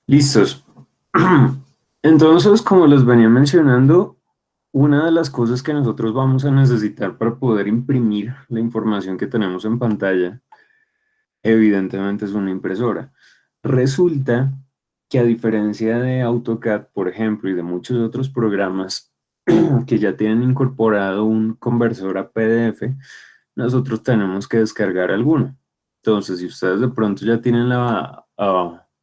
Listos. Entonces, como les venía mencionando, una de las cosas que nosotros vamos a necesitar para poder imprimir la información que tenemos en pantalla, evidentemente es una impresora. Resulta que a diferencia de AutoCAD, por ejemplo, y de muchos otros programas que ya tienen incorporado un conversor a PDF, nosotros tenemos que descargar alguno. Entonces, si ustedes de pronto ya tienen la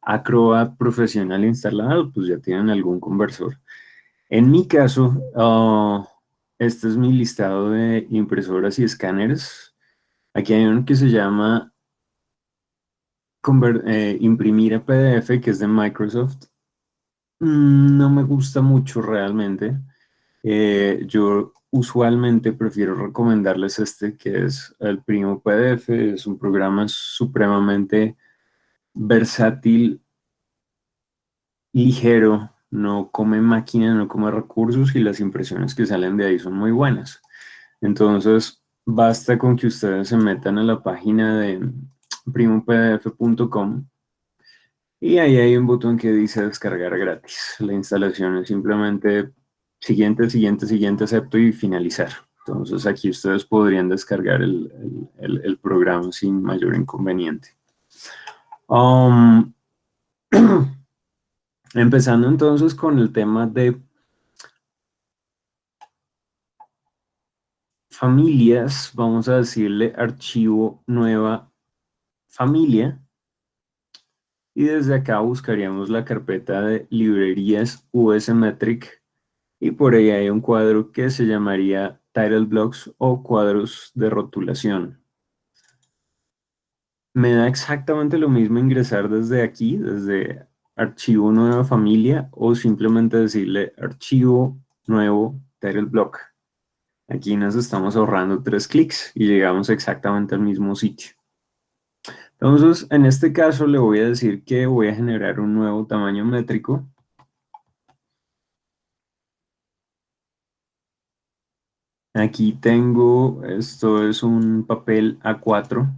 Acrobat profesional instalado, pues ya tienen algún conversor. En mi caso, este es mi listado de impresoras y escáneres. Aquí hay uno que se llama imprimir a PDF, que es de Microsoft. No me gusta mucho realmente. Yo usualmente prefiero recomendarles este, que es el Primo PDF. Es un programa supremamente versátil, ligero, no come máquina, no come recursos y las impresiones que salen de ahí son muy buenas. Entonces, basta con que ustedes se metan a la página de primopdf.com y ahí hay un botón que dice descargar gratis. La instalación es simplemente siguiente, siguiente, siguiente, acepto y finalizar. Entonces aquí ustedes podrían descargar el programa sin mayor inconveniente. Um, Empezando entonces con el tema de familias, vamos a decirle archivo nueva familia. Y desde acá buscaríamos la carpeta de librerías USmetric y por ahí hay un cuadro que se llamaría Title Blocks o cuadros de rotulación. Me da exactamente lo mismo ingresar desde aquí, desde archivo nueva familia o simplemente decirle archivo nuevo Title Block. Aquí nos estamos ahorrando 3 clics y llegamos exactamente al mismo sitio. Entonces, en este caso le voy a decir que voy a generar un nuevo tamaño métrico. Aquí tengo, esto es un papel A4.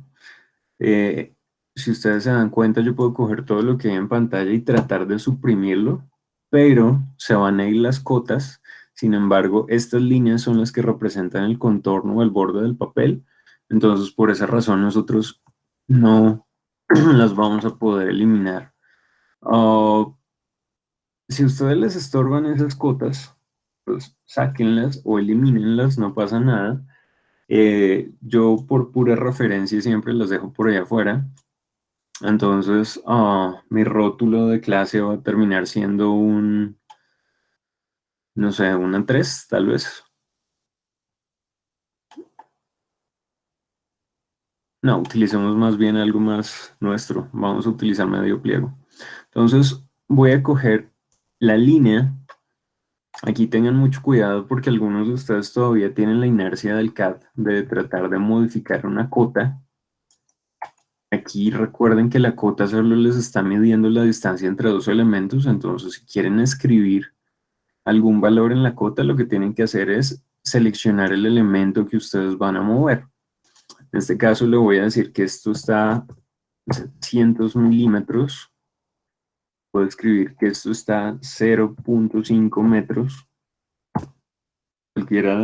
Eh, si ustedes se dan cuenta, yo puedo coger todo lo que hay en pantalla y tratar de suprimirlo, pero se van a ir las cotas. Sin embargo, estas líneas son las que representan el contorno o el borde del papel. Entonces, por esa razón, nosotros no las vamos a poder eliminar. Ah, si a ustedes les estorban esas cotas, pues sáquenlas o elimínenlas, no pasa nada. Yo por pura referencia siempre las dejo por allá afuera. Entonces, mi rótulo de clase va a terminar siendo un, no sé, una 3 tal vez. No, utilicemos más bien algo más nuestro. Vamos a utilizar medio pliego. Entonces, voy a coger la línea. Aquí tengan mucho cuidado porque algunos de ustedes todavía tienen la inercia del CAD de tratar de modificar una cota. Aquí recuerden que la cota solo les está midiendo la distancia entre dos elementos, entonces si quieren escribir algún valor en la cota, lo que tienen que hacer es seleccionar el elemento que ustedes van a mover. En este caso le voy a decir que esto está a 700 milímetros. Puedo escribir que esto está a 0.5 metros. Cualquiera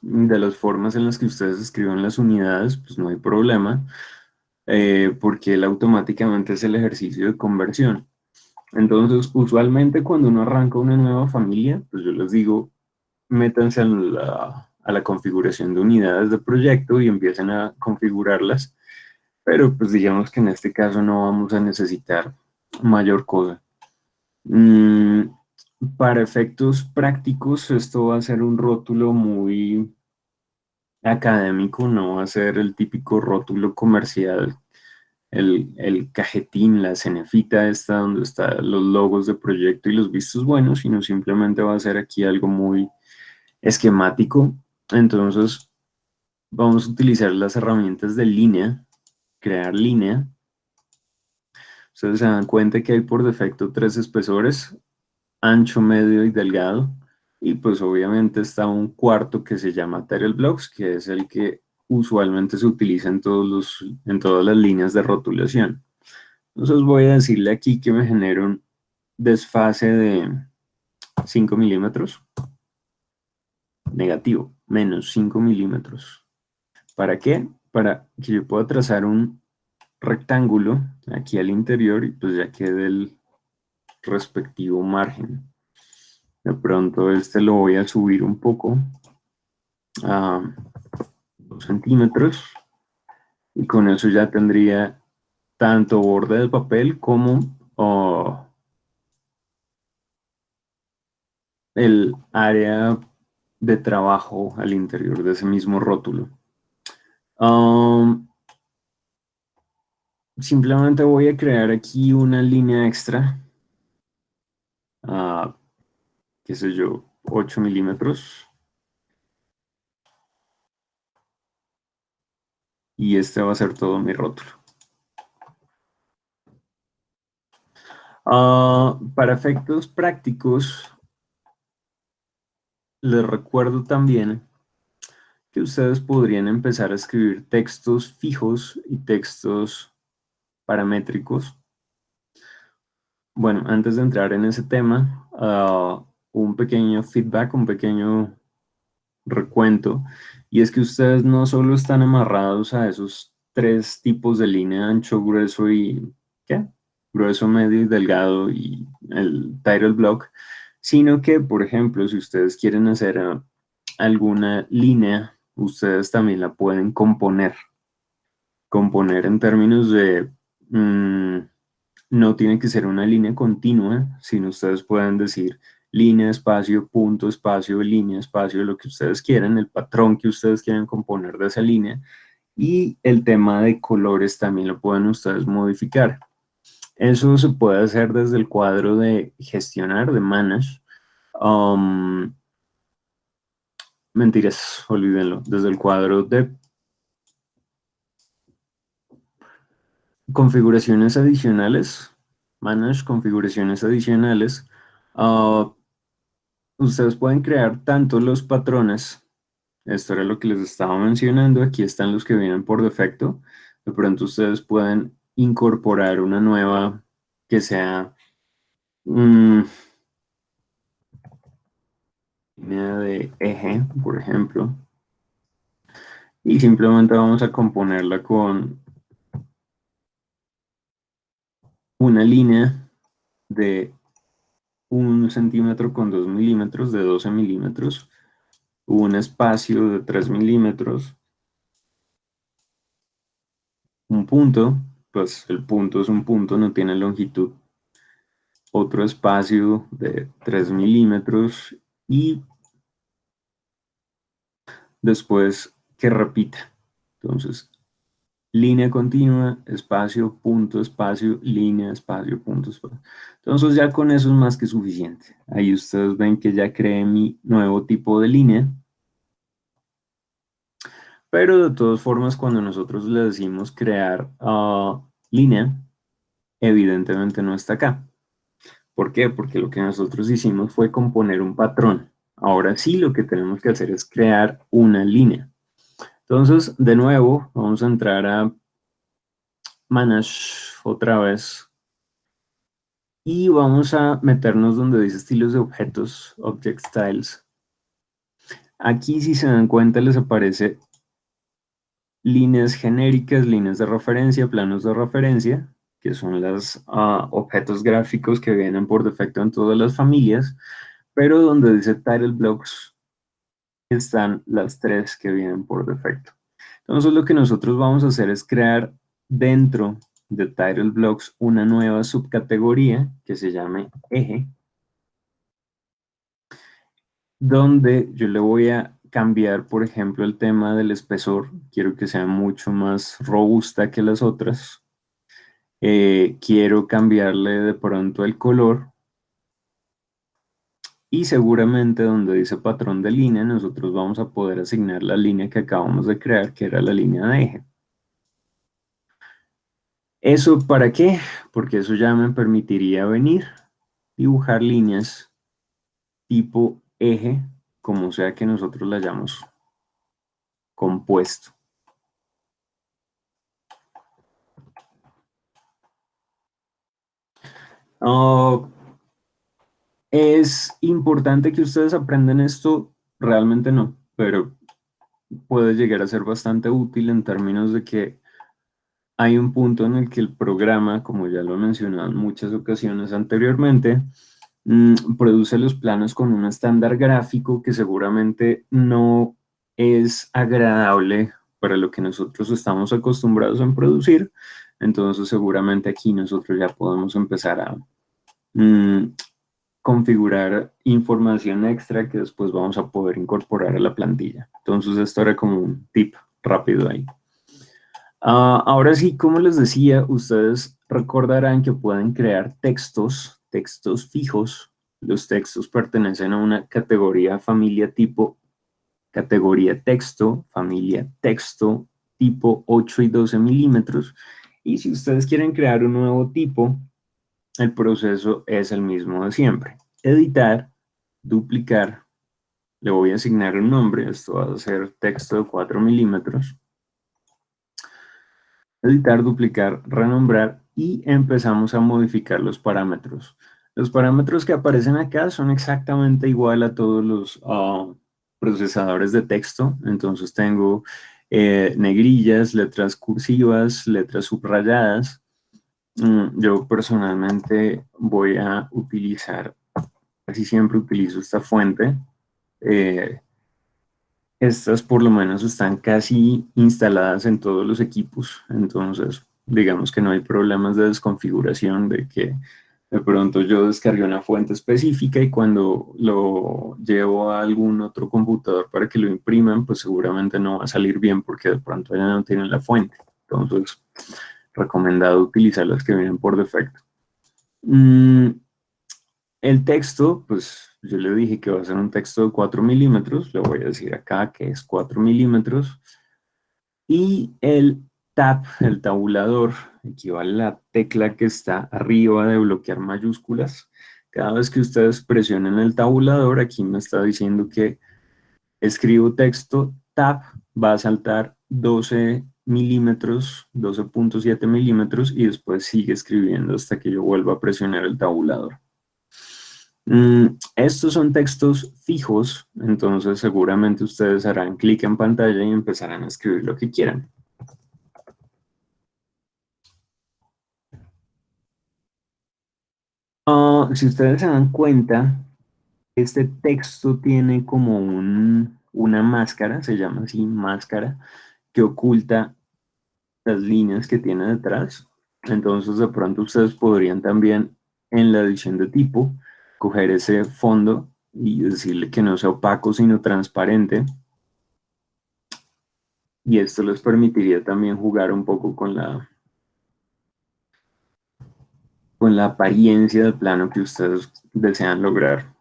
de las formas en las que ustedes escriban las unidades, pues no hay problema, porque él automáticamente es el ejercicio de conversión. Entonces, usualmente cuando uno arranca una nueva familia, pues yo les digo, métanse a la configuración de unidades de proyecto y empiecen a configurarlas, pero pues digamos que en este caso no vamos a necesitar mayor cosa. Mm, para efectos prácticos, esto va a ser un rótulo muy académico, no va a ser el típico rótulo comercial, el cajetín, la cenefita esta donde están los logos de proyecto y los vistos buenos, sino simplemente va a ser aquí algo muy esquemático. Entonces, vamos a utilizar las herramientas de línea, crear línea. Ustedes se dan cuenta que hay por defecto 3 espesores, ancho, medio y delgado. Y pues obviamente está un cuarto que se llama Title Blocks, que es el que usualmente se utiliza en todas las líneas de rotulación. Entonces voy a decirle aquí que me genere un desfase de 5 milímetros, negativo, menos 5 milímetros. ¿Para qué? Para que yo pueda trazar un rectángulo aquí al interior y pues ya quede el respectivo margen. De pronto este lo voy a subir un poco a 2 centímetros y con eso ya tendría tanto borde de papel como el área de trabajo al interior de ese mismo rótulo. Um, Simplemente voy a crear aquí una línea extra, uh, qué sé yo, 8 milímetros. Y este va a ser todo mi rótulo. Para efectos prácticos, les recuerdo también que ustedes podrían empezar a escribir textos fijos y textos paramétricos. Bueno, antes de entrar en ese tema, un pequeño feedback, un pequeño recuento, y es que ustedes no solo están amarrados a esos tres tipos de línea, ancho, grueso y ¿qué? Grueso, medio y delgado y el title block, sino que, por ejemplo, si ustedes quieren hacer alguna línea, ustedes también la pueden componer. Componer en términos de, no tiene que ser una línea continua, sino ustedes pueden decir línea, espacio, punto, espacio, línea, espacio, lo que ustedes quieran, el patrón que ustedes quieran componer de esa línea. Y el tema de colores también lo pueden ustedes modificar. Eso se puede hacer desde el cuadro de gestionar, de manage. Um, Mentiras, olvídenlo. Desde el cuadro de configuraciones adicionales, manage configuraciones adicionales, uh, ustedes pueden crear tanto los patrones, esto era lo que les estaba mencionando, aquí están los que vienen por defecto, de pronto ustedes pueden incorporar una nueva que sea línea de eje, por ejemplo, y simplemente vamos a componerla con una línea de 1 centímetro con 2 milímetros, de 12 milímetros, un espacio de 3 milímetros, un punto, pues el punto es un punto, no tiene longitud, otro espacio de 3 milímetros y después que repita. Entonces, línea continua, espacio, punto, espacio, línea, espacio, punto, espacio. Entonces ya con eso es más que suficiente. Ahí ustedes ven que ya creé mi nuevo tipo de línea. Pero de todas formas, cuando nosotros le decimos crear línea, evidentemente no está acá. ¿Por qué? Porque lo que nosotros hicimos fue componer un patrón. Ahora sí lo que tenemos que hacer es crear una línea. Entonces, de nuevo, vamos a entrar a Manage otra vez y vamos a meternos donde dice estilos de objetos, Object Styles. Aquí, si se dan cuenta, les aparece líneas genéricas, líneas de referencia, planos de referencia, que son los objetos gráficos que vienen por defecto en todas las familias, pero donde dice Title Blocks están las tres que vienen por defecto. Entonces lo que nosotros vamos a hacer es crear dentro de Title Blocks una nueva subcategoría que se llame eje, donde yo le voy a cambiar, por ejemplo, el tema del espesor. Quiero que sea mucho más robusta que las otras. Quiero cambiarle de pronto el color y seguramente donde dice patrón de línea nosotros vamos a poder asignar la línea que acabamos de crear, que era la línea de eje. ¿Eso para qué? Porque eso ya me permitiría venir, dibujar líneas tipo eje, como sea que nosotros la hayamos compuesto. Ah, ¿Es importante que ustedes aprendan esto? Realmente no, pero puede llegar a ser bastante útil en términos de que hay un punto en el que el programa, como ya lo he mencionado en muchas ocasiones anteriormente, produce los planos con un estándar gráfico que seguramente no es agradable para lo que nosotros estamos acostumbrados a producir. Entonces, seguramente aquí nosotros ya podemos empezar a mm, configurar información extra que después vamos a poder incorporar a la plantilla. Entonces, esto era como un tip rápido ahí. Ahora sí, como les decía, ustedes recordarán que pueden crear textos fijos. Los textos pertenecen a una categoría familia tipo categoría texto, familia texto, tipo 8 y 12 milímetros. Y si ustedes quieren crear un nuevo tipo, el proceso es el mismo de siempre. Editar, duplicar, le voy a asignar un nombre, esto va a ser texto de 4 milímetros. Editar, duplicar, renombrar y empezamos a modificar los parámetros. Los parámetros que aparecen acá son exactamente igual a todos los procesadores de texto. Entonces tengo negrillas, letras cursivas, letras subrayadas. Yo personalmente voy a utilizar, casi siempre utilizo esta fuente. Eh, Estas por lo menos están casi instaladas en todos los equipos, entonces digamos que no hay problemas de desconfiguración, de que de pronto yo descargué una fuente específica y cuando lo llevo a algún otro computador para que lo impriman, pues seguramente no va a salir bien porque de pronto ya no tienen la fuente. Entonces, recomendado utilizar las que vienen por defecto. Mm, el texto, pues yo le dije que va a ser un texto de 4 milímetros, le voy a decir acá que es 4 milímetros, y el tab, el tabulador, equivale a la tecla que está arriba de bloquear mayúsculas. Cada vez que ustedes presionen el tabulador, aquí me está diciendo que escribo texto, tab va a saltar 12 milímetros, 12.7 milímetros, y después sigue escribiendo hasta que yo vuelva a presionar el tabulador. Estos son textos fijos, entonces seguramente ustedes harán clic en pantalla y empezarán a escribir lo que quieran. Si ustedes se dan cuenta, este texto tiene como una máscara, se llama así máscara, que oculta las líneas que tiene detrás. Entonces de pronto ustedes podrían también en la edición de tipo coger ese fondo y decirle que no sea opaco sino transparente. Y esto les permitiría también jugar un poco con la apariencia del plano que ustedes desean lograr.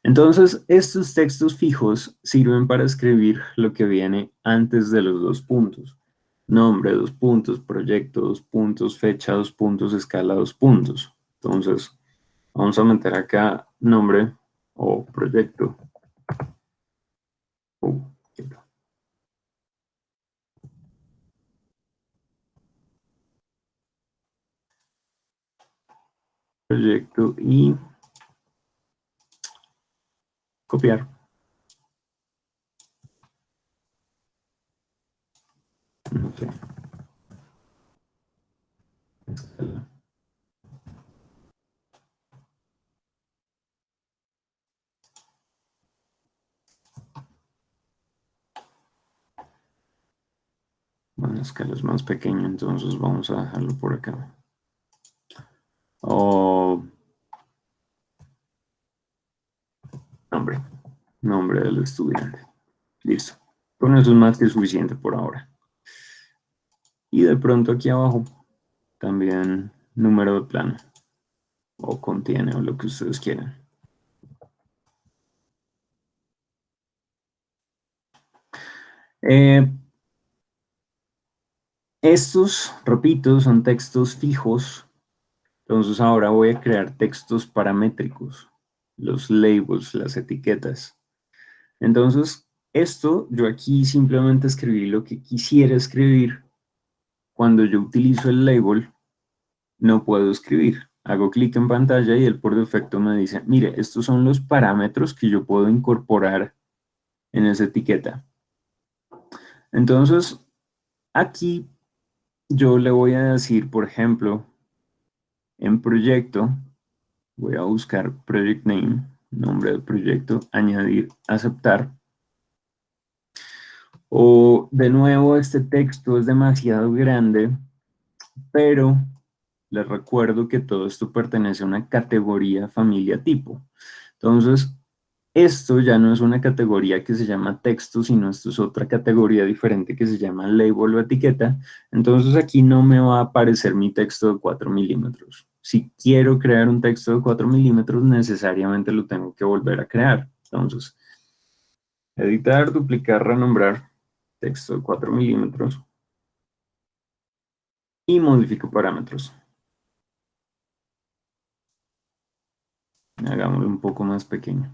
Entonces, estos textos fijos sirven para escribir lo que viene antes de los dos puntos. Nombre, dos puntos, proyecto, dos puntos, fecha, dos puntos, escala, dos puntos. Entonces, vamos a meter acá nombre o proyecto. Proyecto y copiar. Okay. Escala. Bueno, escala es más pequeño, entonces vamos a dejarlo por acá. O nombre del estudiante. Listo. Con eso es más que suficiente por ahora. Y de pronto aquí abajo también número de plano. O contiene o lo que ustedes quieran. Eh, Estos, repito, son textos fijos. Entonces ahora voy a crear textos paramétricos. Los labels, las etiquetas. Entonces, esto yo aquí simplemente escribí lo que quisiera escribir. Cuando yo utilizo el label, no puedo escribir. Hago clic en pantalla y él por defecto me dice, mire, estos son los parámetros que yo puedo incorporar en esa etiqueta. Entonces, aquí yo le voy a decir, por ejemplo, en proyecto, voy a buscar project name, nombre del proyecto, añadir, aceptar. O de nuevo, este texto es demasiado grande, pero les recuerdo que todo esto pertenece a una categoría familia tipo. Entonces, esto ya no es una categoría que se llama texto, sino esto es otra categoría diferente que se llama label o etiqueta. Entonces aquí no me va a aparecer mi texto de 4 milímetros. Si quiero crear un texto de 4 milímetros, necesariamente lo tengo que volver a crear. Entonces, editar, duplicar, renombrar, texto de 4 milímetros y modifico parámetros. Hagámoslo un poco más pequeño.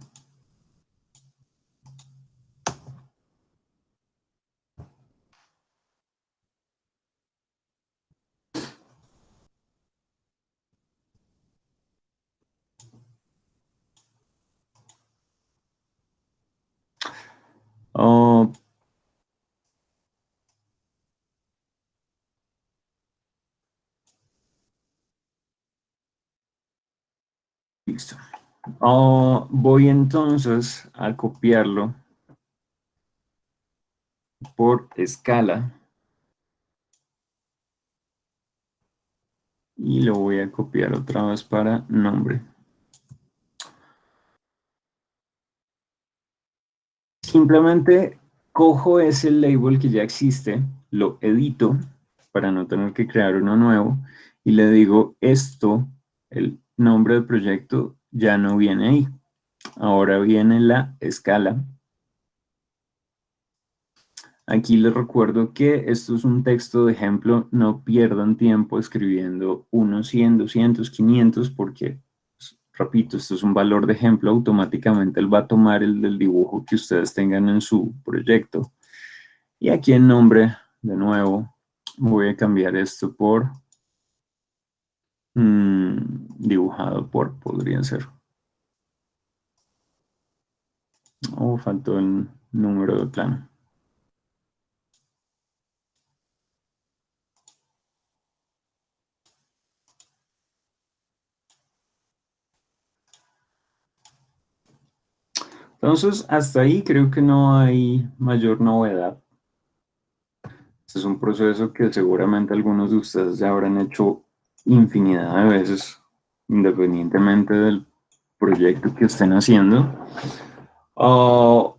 Oh, listo. Oh, voy entonces a copiarlo por escala y lo voy a copiar otra vez para nombre. Simplemente cojo ese label que ya existe, lo edito para no tener que crear uno nuevo y le digo esto, el nombre del proyecto ya no viene ahí. Ahora viene la escala. Aquí les recuerdo que esto es un texto de ejemplo, no pierdan tiempo escribiendo unos 100, 200, 500 porque, pues, repito, esto es un valor de ejemplo, automáticamente él va a tomar el del dibujo que ustedes tengan en su proyecto. Y aquí en nombre, de nuevo, voy a cambiar esto por dibujado por, podría ser. Oh, faltó el número de plano. Entonces, hasta ahí creo que no hay mayor novedad. Este es un proceso que seguramente algunos de ustedes ya habrán hecho infinidad de veces, independientemente del proyecto que estén haciendo. Oh,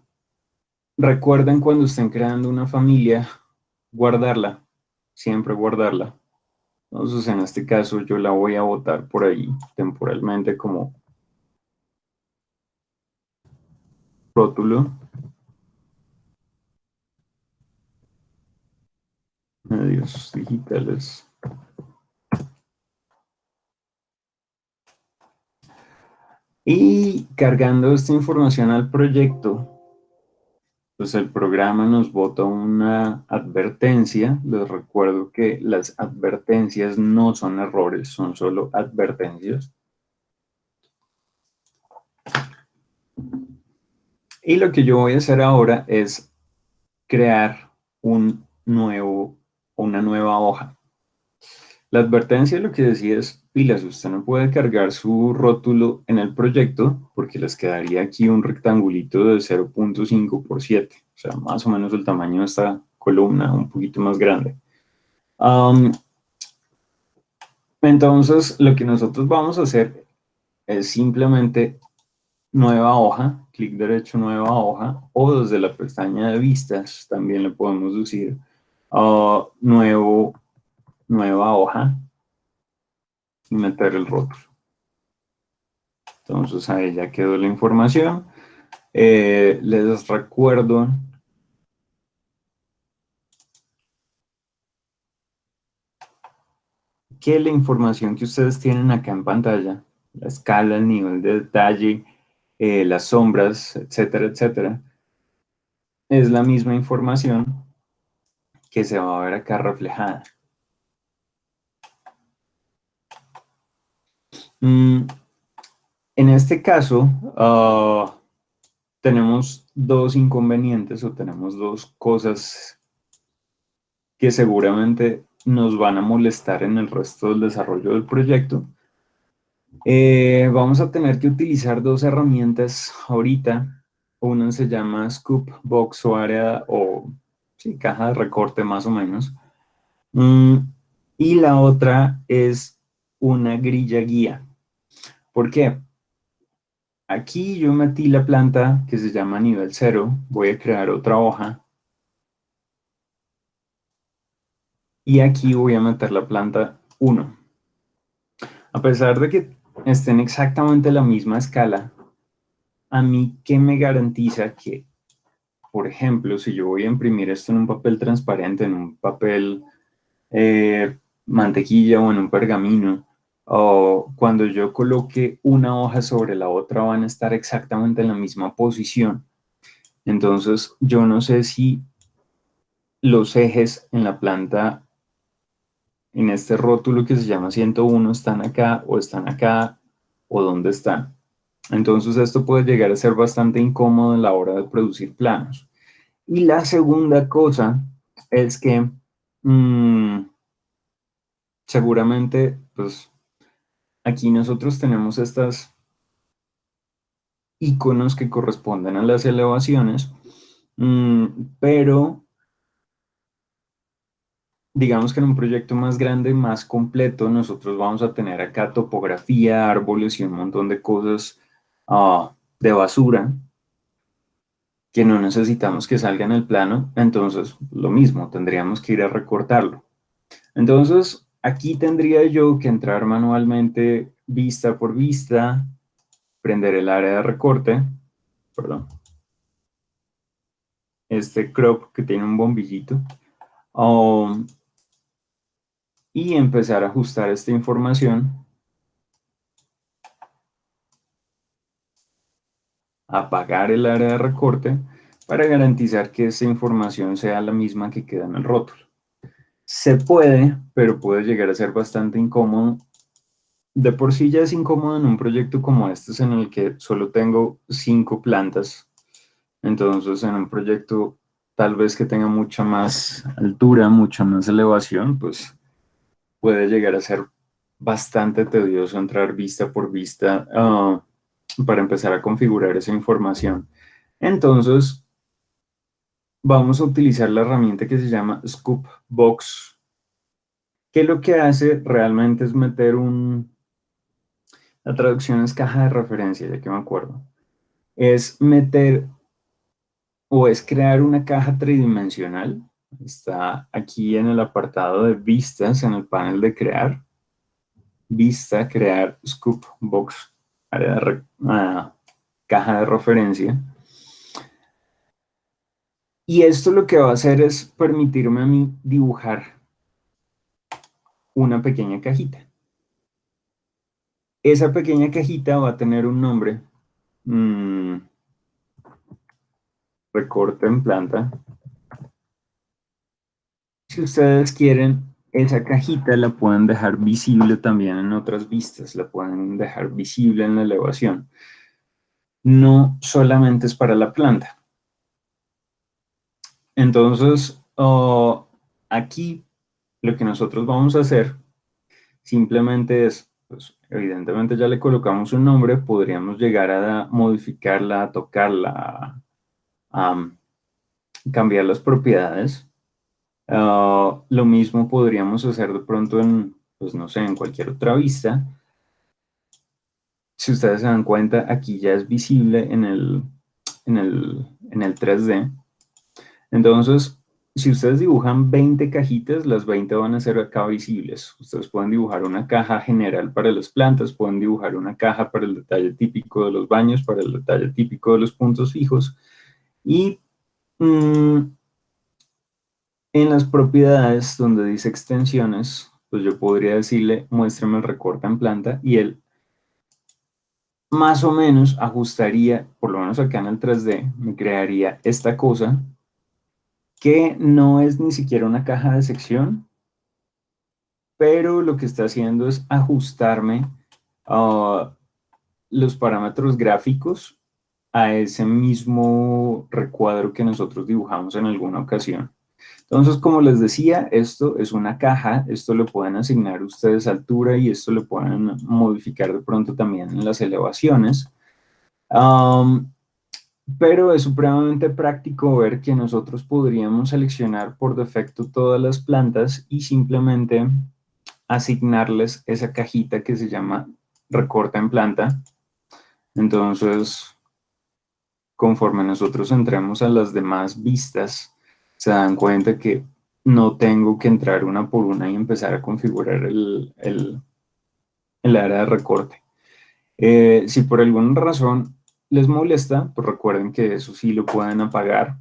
recuerden cuando estén creando una familia, guardarla, siempre guardarla. Entonces, en este caso, yo la voy a botar por ahí temporalmente como rótulo. Medios digitales. Y cargando esta información al proyecto, pues el programa nos bota una advertencia. Les recuerdo que las advertencias no son errores, son solo advertencias. Y lo que yo voy a hacer ahora es crear una nueva hoja. La advertencia lo que decía es, pilas, usted no puede cargar su rótulo en el proyecto porque les quedaría aquí un rectangulito de 0.5 por 7, o sea, más o menos el tamaño de esta columna, un poquito más grande. Entonces, lo que nosotros vamos a hacer es simplemente nueva hoja, clic derecho, nueva hoja, o desde la pestaña de vistas también le podemos decir nueva hoja y meter el rótulo. Entonces ahí ya quedó la información. Les recuerdo que la información que ustedes tienen acá en pantalla, la escala, el nivel de detalle, las sombras, etcétera, etcétera, es la misma información que se va a ver acá reflejada. Mm, en este caso, tenemos dos inconvenientes o tenemos dos cosas que seguramente nos van a molestar en el resto del desarrollo del proyecto. Vamos a tener que utilizar dos herramientas ahorita. Una se llama Scoop Box o área o sí, caja de recorte más o menos. Mm, y la otra es una grilla guía. ¿Por qué? Aquí yo metí la planta que se llama nivel cero. Voy a crear otra hoja. Y aquí voy a meter la planta uno. A pesar de que estén exactamente a la misma escala, a mí, ¿qué me garantiza que, por ejemplo, si yo voy a imprimir esto en un papel transparente, en un papel mantequilla o en un pergamino, o cuando yo coloque una hoja sobre la otra van a estar exactamente en la misma posición? Entonces, yo no sé si los ejes en la planta, en este rótulo que se llama 101, están acá o dónde están. Entonces, esto puede llegar a ser bastante incómodo a la hora de producir planos. Y la segunda cosa es que seguramente, pues aquí nosotros tenemos estas iconos que corresponden a las elevaciones, mm, pero digamos que en un proyecto más grande, más completo, nosotros vamos a tener acá topografía, árboles y un montón de cosas de basura que no necesitamos que salga en el plano. Entonces lo mismo, tendríamos que ir a recortarlo. Entonces, aquí tendría yo que entrar manualmente vista por vista, prender el área de recorte, perdón, este crop que tiene un bombillito, um, y empezar a ajustar esta información, apagar el área de recorte para garantizar que esta información sea la misma que queda en el rótulo. Se puede, pero puede llegar a ser bastante incómodo. De por sí ya es incómodo en un proyecto como este en el que solo tengo 5 plantas. Entonces, en un proyecto tal vez que tenga mucha más altura, mucha más elevación, pues puede llegar a ser bastante tedioso entrar vista por vista para empezar a configurar esa información. Entonces, vamos a utilizar la herramienta que se llama Scoop Box, que lo que hace realmente es meter la traducción es caja de referencia, ya que me acuerdo, es meter o es crear una caja tridimensional. Está aquí en el apartado de vistas, en el panel de crear. Vista, crear, scoop, box, área de caja de referencia. Y esto lo que va a hacer es permitirme a mí dibujar una pequeña cajita. Esa pequeña cajita va a tener un nombre. Recorte en planta. Si ustedes quieren, esa cajita la pueden dejar visible también en otras vistas, la pueden dejar visible en la elevación. No solamente es para la planta. Entonces, aquí lo que nosotros vamos a hacer simplemente es, pues, evidentemente ya le colocamos un nombre, podríamos llegar a modificarla, a tocarla, a cambiar las propiedades. Lo mismo podríamos hacer de pronto en, pues no sé, en cualquier otra vista. Si ustedes se dan cuenta, aquí ya es visible en el 3D. Entonces, si ustedes dibujan 20 cajitas, las 20 van a ser acá visibles. Ustedes pueden dibujar una caja general para las plantas, pueden dibujar una caja para el detalle típico de los baños, para el detalle típico de los puntos fijos. Y en las propiedades donde dice extensiones, pues yo podría decirle, muéstrame el recorte en planta y él más o menos ajustaría, por lo menos acá en el 3D, me crearía esta cosa que no es ni siquiera una caja de sección, pero lo que está haciendo es ajustarme ah, los parámetros gráficos a ese mismo recuadro que nosotros dibujamos en alguna ocasión. Entonces, como les decía, esto es una caja, esto le pueden asignar ustedes altura y esto le pueden modificar de pronto también en las elevaciones. Um, pero es supremamente práctico ver que nosotros podríamos seleccionar por defecto todas las plantas y simplemente asignarles esa cajita que se llama recorta en planta. Entonces, conforme nosotros entremos a las demás vistas, se dan cuenta que no tengo que entrar una por una y empezar a configurar el área de recorte. Si por alguna razón les molesta, pues recuerden que eso sí lo pueden apagar.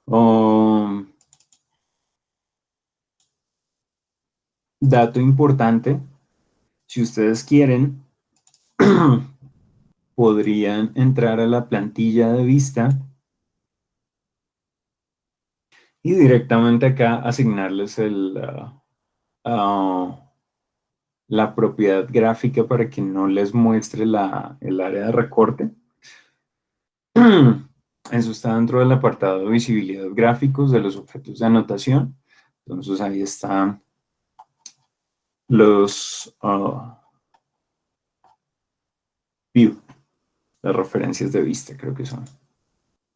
Um, Dato importante, si ustedes quieren, podrían entrar a la plantilla de vista y directamente acá asignarles la propiedad gráfica para que no les muestre el área de recorte. Eso está dentro del apartado de visibilidad gráficos de los objetos de anotación. Entonces ahí están los view, las referencias de vista, creo que son.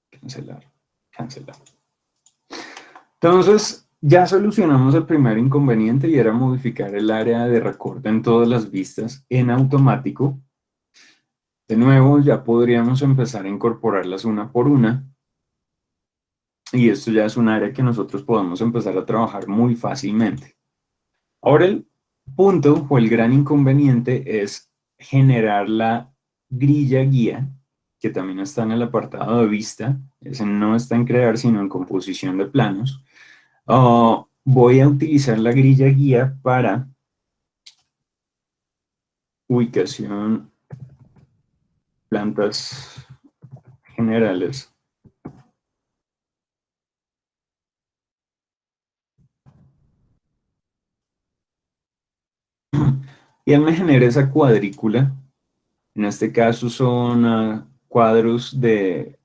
Cancelar, cancelar. Entonces, ya solucionamos el primer inconveniente y era modificar el área de recorte en todas las vistas en automático. De nuevo, ya podríamos empezar a incorporarlas una por una. Y esto ya es un área que nosotros podemos empezar a trabajar muy fácilmente. Ahora el punto o el gran inconveniente es generar la grilla guía, que también está en el apartado de vista. Ese no está en crear, sino en composición de planos. Voy a utilizar la grilla guía para ubicación, plantas generales. Y él me genera esa cuadrícula. En este caso son cuadros de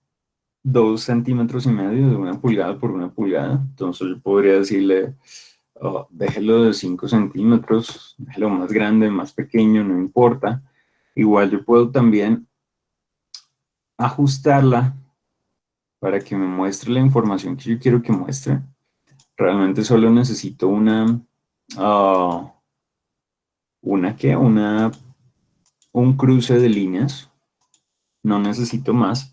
2,5 centímetros, de 1 pulgada por 1 pulgada. Entonces yo podría decirle, déjelo de 5 centímetros, déjelo más grande, más pequeño, no importa. Igual yo puedo también ajustarla para que me muestre la información que yo quiero que muestre. Realmente solo necesito uh, un cruce de líneas, no necesito más.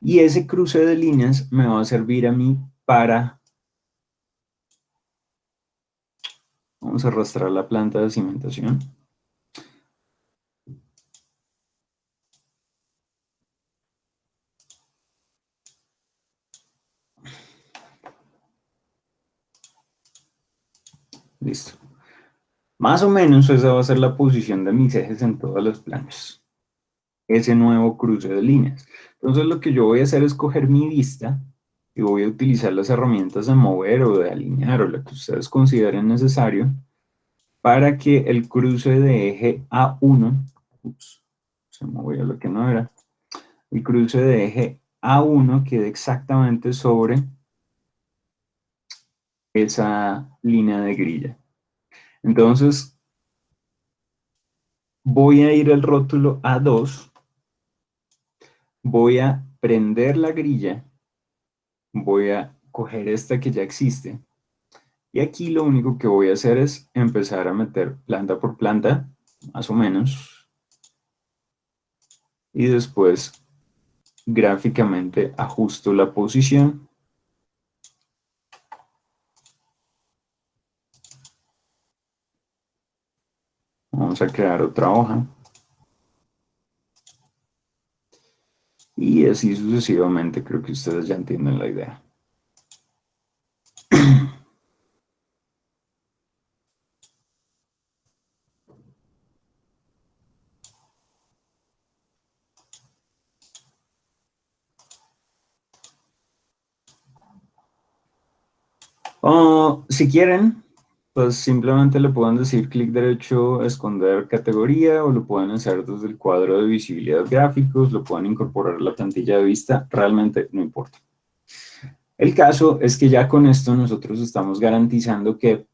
Y ese cruce de líneas me va a servir a mí para, vamos a arrastrar la planta de cimentación. Listo. Más o menos esa va a ser la posición de mis ejes en todos los planos. Ese nuevo cruce de líneas. Entonces lo que yo voy a hacer es coger mi vista y voy a utilizar las herramientas de mover o de alinear o lo que ustedes consideren necesario para que el cruce de eje A1, ups, se movió lo que no era, el cruce de eje A1 quede exactamente sobre esa línea de grilla. Entonces voy a ir al rótulo A2, voy a prender la grilla, voy a coger esta que ya existe y aquí lo único que voy a hacer es empezar a meter planta por planta, más o menos, y después gráficamente ajusto la posición. Vamos a crear otra hoja. Y así sucesivamente, creo que ustedes ya entienden la idea. Si quieren, Pues simplemente le pueden decir clic derecho, esconder categoría, o lo pueden hacer desde el cuadro de visibilidad gráficos, lo pueden incorporar a la plantilla de vista, realmente no importa. El caso es que ya con esto nosotros estamos garantizando que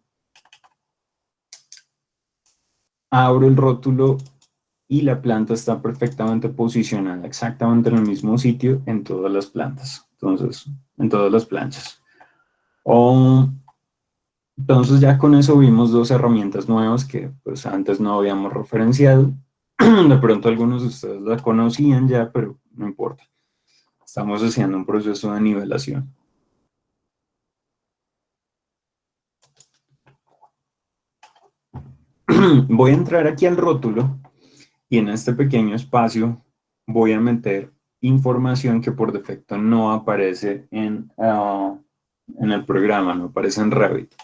abro el rótulo y la planta está perfectamente posicionada, exactamente en el mismo sitio en todas las plantas, entonces, en todas las planchas. Entonces ya con eso vimos dos herramientas nuevas que pues antes no habíamos referenciado. De pronto algunos de ustedes la conocían ya, pero no importa. Estamos haciendo un proceso de nivelación. Voy a entrar aquí al rótulo y en este pequeño espacio voy a meter información que por defecto no aparece en el programa, no aparece en Revit.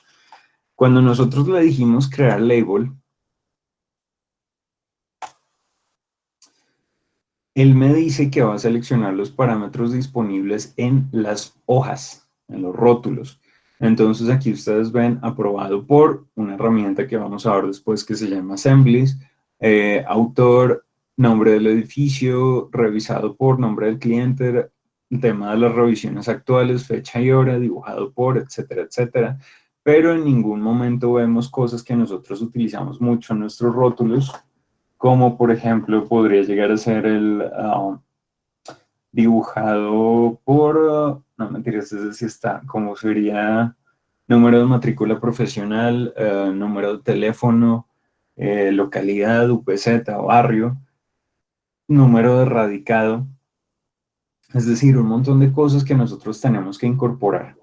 Cuando nosotros le dijimos crear label, él me dice que va a seleccionar los parámetros disponibles en las hojas, en los rótulos. Entonces aquí ustedes ven aprobado por una herramienta que vamos a ver después que se llama Assemblies, autor, nombre del edificio, revisado por nombre del cliente, el tema de las revisiones actuales, fecha y hora, dibujado por, etcétera, etcétera. Pero en ningún momento vemos cosas que nosotros utilizamos mucho en nuestros rótulos, como por ejemplo podría llegar a ser el dibujado por, no mentiras, ese sí está, como sería número de matrícula profesional, número de teléfono, localidad, UPZ, barrio, número de radicado, es decir, un montón de cosas que nosotros tenemos que incorporar.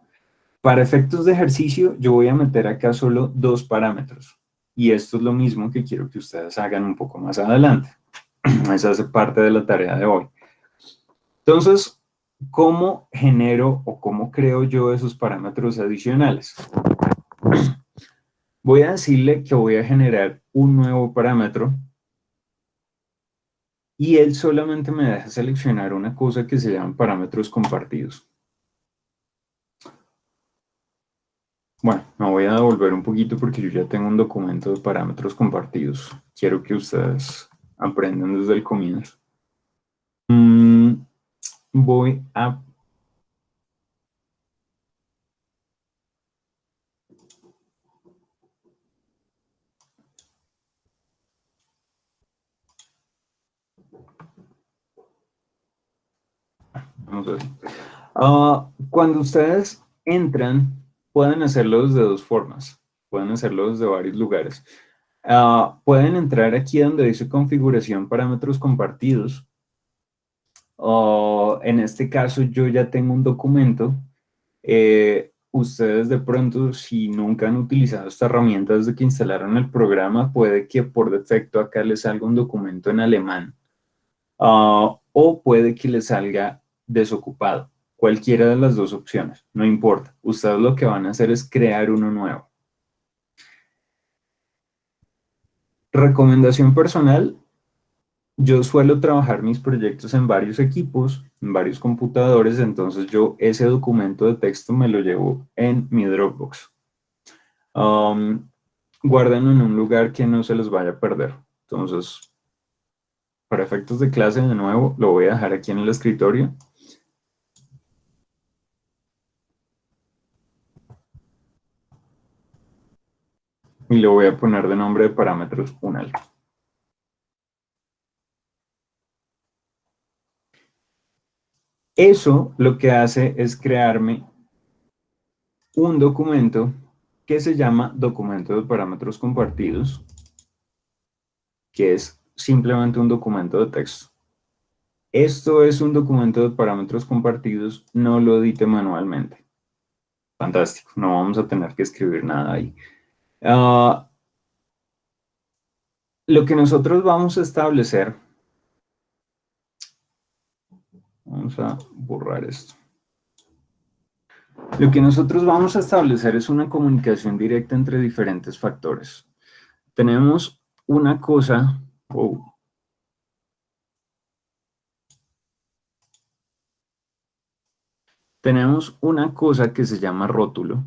Para efectos de ejercicio, yo voy a meter acá solo dos parámetros. Y esto es lo mismo que quiero que ustedes hagan un poco más adelante. Esa hace parte de la tarea de hoy. Entonces, ¿cómo genero o cómo creo yo esos parámetros adicionales? Voy a decirle que voy a generar un nuevo parámetro y él solamente me deja seleccionar una cosa que se llama parámetros compartidos. Bueno, me voy a devolver un poquito porque yo ya tengo un documento de parámetros compartidos. Quiero que ustedes aprendan desde el comienzo. Voy a... Vamos a ver. Cuando ustedes entran, pueden hacerlo de dos formas. Pueden hacerlo desde varios lugares. Pueden entrar aquí donde dice configuración parámetros compartidos. En este caso yo ya tengo un documento. Ustedes de pronto, si nunca han utilizado esta herramienta desde que instalaron el programa, puede que por defecto acá les salga un documento en alemán. O puede que les salga desocupado. Cualquiera de las dos opciones, no importa. Ustedes lo que van a hacer es crear uno nuevo. Recomendación personal, yo suelo trabajar mis proyectos en varios equipos, en varios computadores, entonces yo ese documento de texto me lo llevo en mi Dropbox. Guárdenlo en un lugar que no se los vaya a perder. Entonces, para efectos de clase, de nuevo, lo voy a dejar aquí en el escritorio. Y le voy a poner de nombre de parámetros unal. Eso lo que hace es crearme un documento que se llama documento de parámetros compartidos, que es simplemente un documento de texto. Esto es un documento de parámetros compartidos, no lo edite manualmente. Fantástico, no vamos a tener que escribir nada ahí. Lo que nosotros vamos a establecer, vamos a borrar esto. Lo que nosotros vamos a establecer es una comunicación directa entre diferentes factores. Tenemos una cosa, tenemos una cosa que se llama rótulo.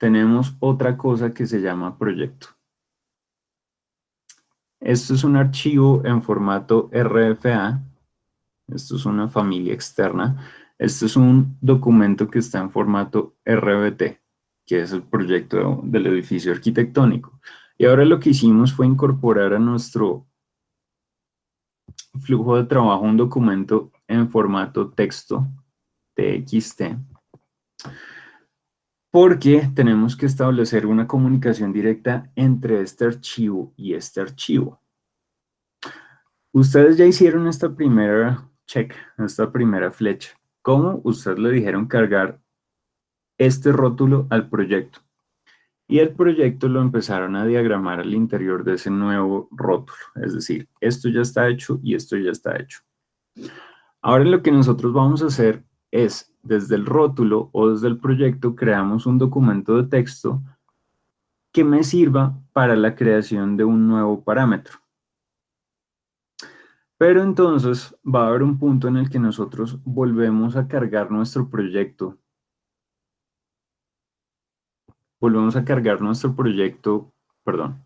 tenemos otra cosa que se llama proyecto. Esto es un archivo en formato RFA. Esto es una familia externa. Esto es un documento que está en formato RBT, que es el proyecto del edificio arquitectónico. Y ahora lo que hicimos fue incorporar a nuestro flujo de trabajo un documento en formato texto, TXT, porque tenemos que establecer una comunicación directa entre este archivo y este archivo. Ustedes ya hicieron esta primera check, esta primera flecha. ¿Cómo? Ustedes le dijeron cargar este rótulo al proyecto. Y el proyecto lo empezaron a diagramar al interior de ese nuevo rótulo. Es decir, esto ya está hecho y esto ya está hecho. Ahora lo que nosotros vamos a hacer es, desde el rótulo o desde el proyecto, creamos un documento de texto que me sirva para la creación de un nuevo parámetro. Pero entonces va a haber un punto en el que nosotros volvemos a cargar nuestro proyecto. Volvemos a cargar nuestro proyecto, perdón,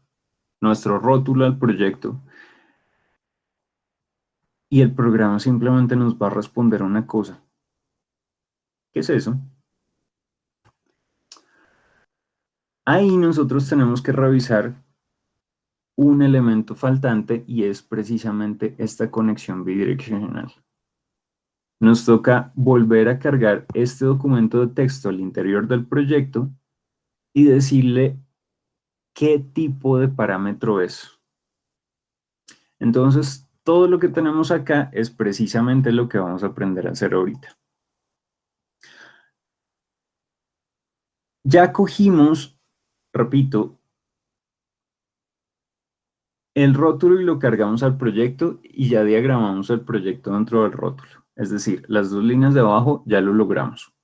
nuestro rótulo al proyecto. Y el programa simplemente nos va a responder una cosa. ¿Qué es eso? Ahí nosotros tenemos que revisar un elemento faltante y es precisamente esta conexión bidireccional. Nos toca volver a cargar este documento de texto al interior del proyecto y decirle qué tipo de parámetro es. Entonces, todo lo que tenemos acá es precisamente lo que vamos a aprender a hacer ahorita. Ya cogimos, repito, el rótulo y lo cargamos al proyecto y ya diagramamos el proyecto dentro del rótulo. Es decir, las dos líneas de abajo ya lo logramos.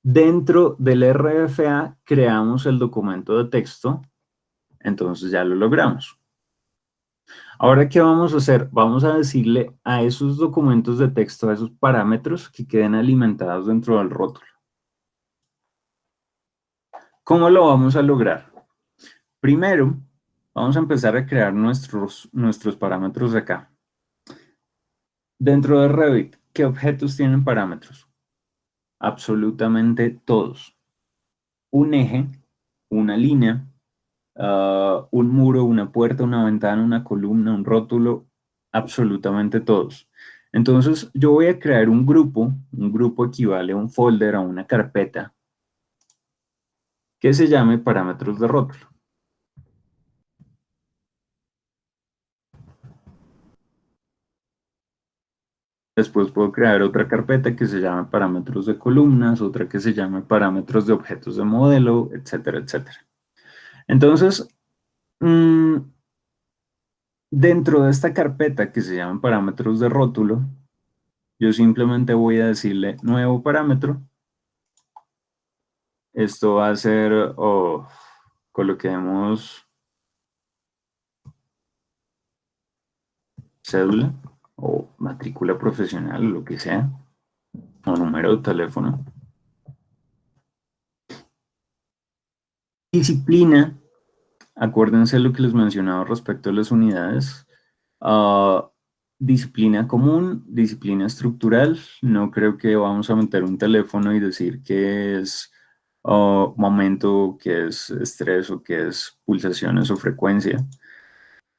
Dentro del RFA creamos el documento de texto, entonces ya lo logramos. Ahora, ¿qué vamos a hacer? Vamos a decirle a esos documentos de texto, a esos parámetros que queden alimentados dentro del rótulo. ¿Cómo lo vamos a lograr? Primero, vamos a empezar a crear nuestros parámetros de acá. Dentro de Revit, ¿qué objetos tienen parámetros? Absolutamente todos. Un eje, una línea, un muro, una puerta, una ventana, una columna, un rótulo, absolutamente todos. Entonces yo voy a crear un grupo equivale a un folder, a una carpeta, que se llame parámetros de rótulo. Después puedo crear otra carpeta que se llame parámetros de columnas, otra que se llame parámetros de objetos de modelo, etcétera, etcétera. Entonces, dentro de esta carpeta que se llama parámetros de rótulo, yo simplemente voy a decirle nuevo parámetro. Esto va a ser, coloquemos cédula o matrícula profesional, lo que sea, o número de teléfono. Disciplina, acuérdense lo que les mencionaba respecto a las unidades. Disciplina común, disciplina estructural. No creo que vamos a meter un teléfono y decir que es momento, que es estrés o que es pulsaciones o frecuencia.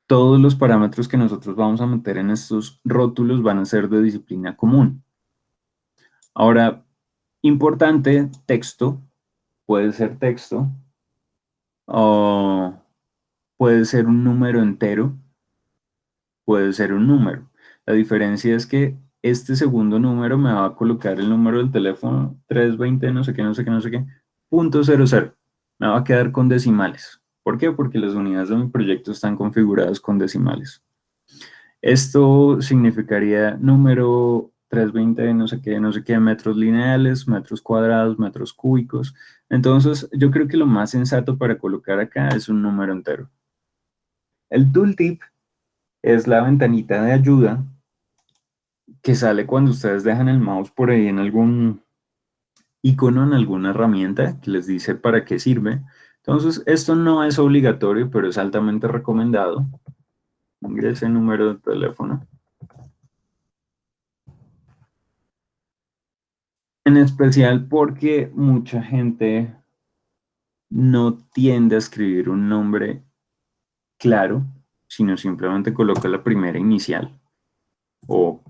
Todos los parámetros que nosotros vamos a meter en estos rótulos van a ser de disciplina común. Ahora, importante, texto. Puede ser texto o puede ser un número entero, puede ser un número. La diferencia es que este segundo número me va a colocar el número del teléfono 320, no sé qué, no sé qué, no sé qué, punto 00. Me va a quedar con decimales. ¿Por qué? Porque las unidades de mi proyecto están configuradas con decimales. Esto significaría número 320, no sé qué, metros lineales, metros cuadrados, metros cúbicos. Entonces, yo creo que lo más sensato para colocar acá es un número entero. El tooltip es la ventanita de ayuda que sale cuando ustedes dejan el mouse por ahí en icono en alguna herramienta que les dice para qué sirve. Entonces, esto no es obligatorio, pero es altamente recomendado. Ingrese el número de teléfono. En especial porque mucha gente no tiende a escribir un nombre claro, sino simplemente coloca la primera inicial o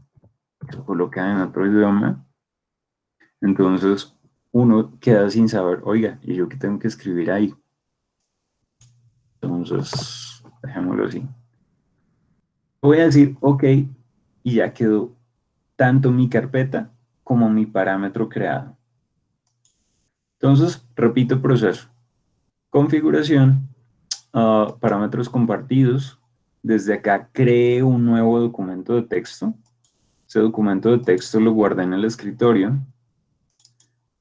lo coloca en otro idioma. Entonces uno queda sin saber, oiga, ¿y yo qué tengo que escribir ahí? Entonces, dejémoslo así. Voy a decir, ok, y ya quedó tanto mi carpeta como mi parámetro creado. Entonces, repito el proceso. Configuración, parámetros compartidos. Desde acá cree un nuevo documento de texto. Ese documento de texto lo guardé en el escritorio.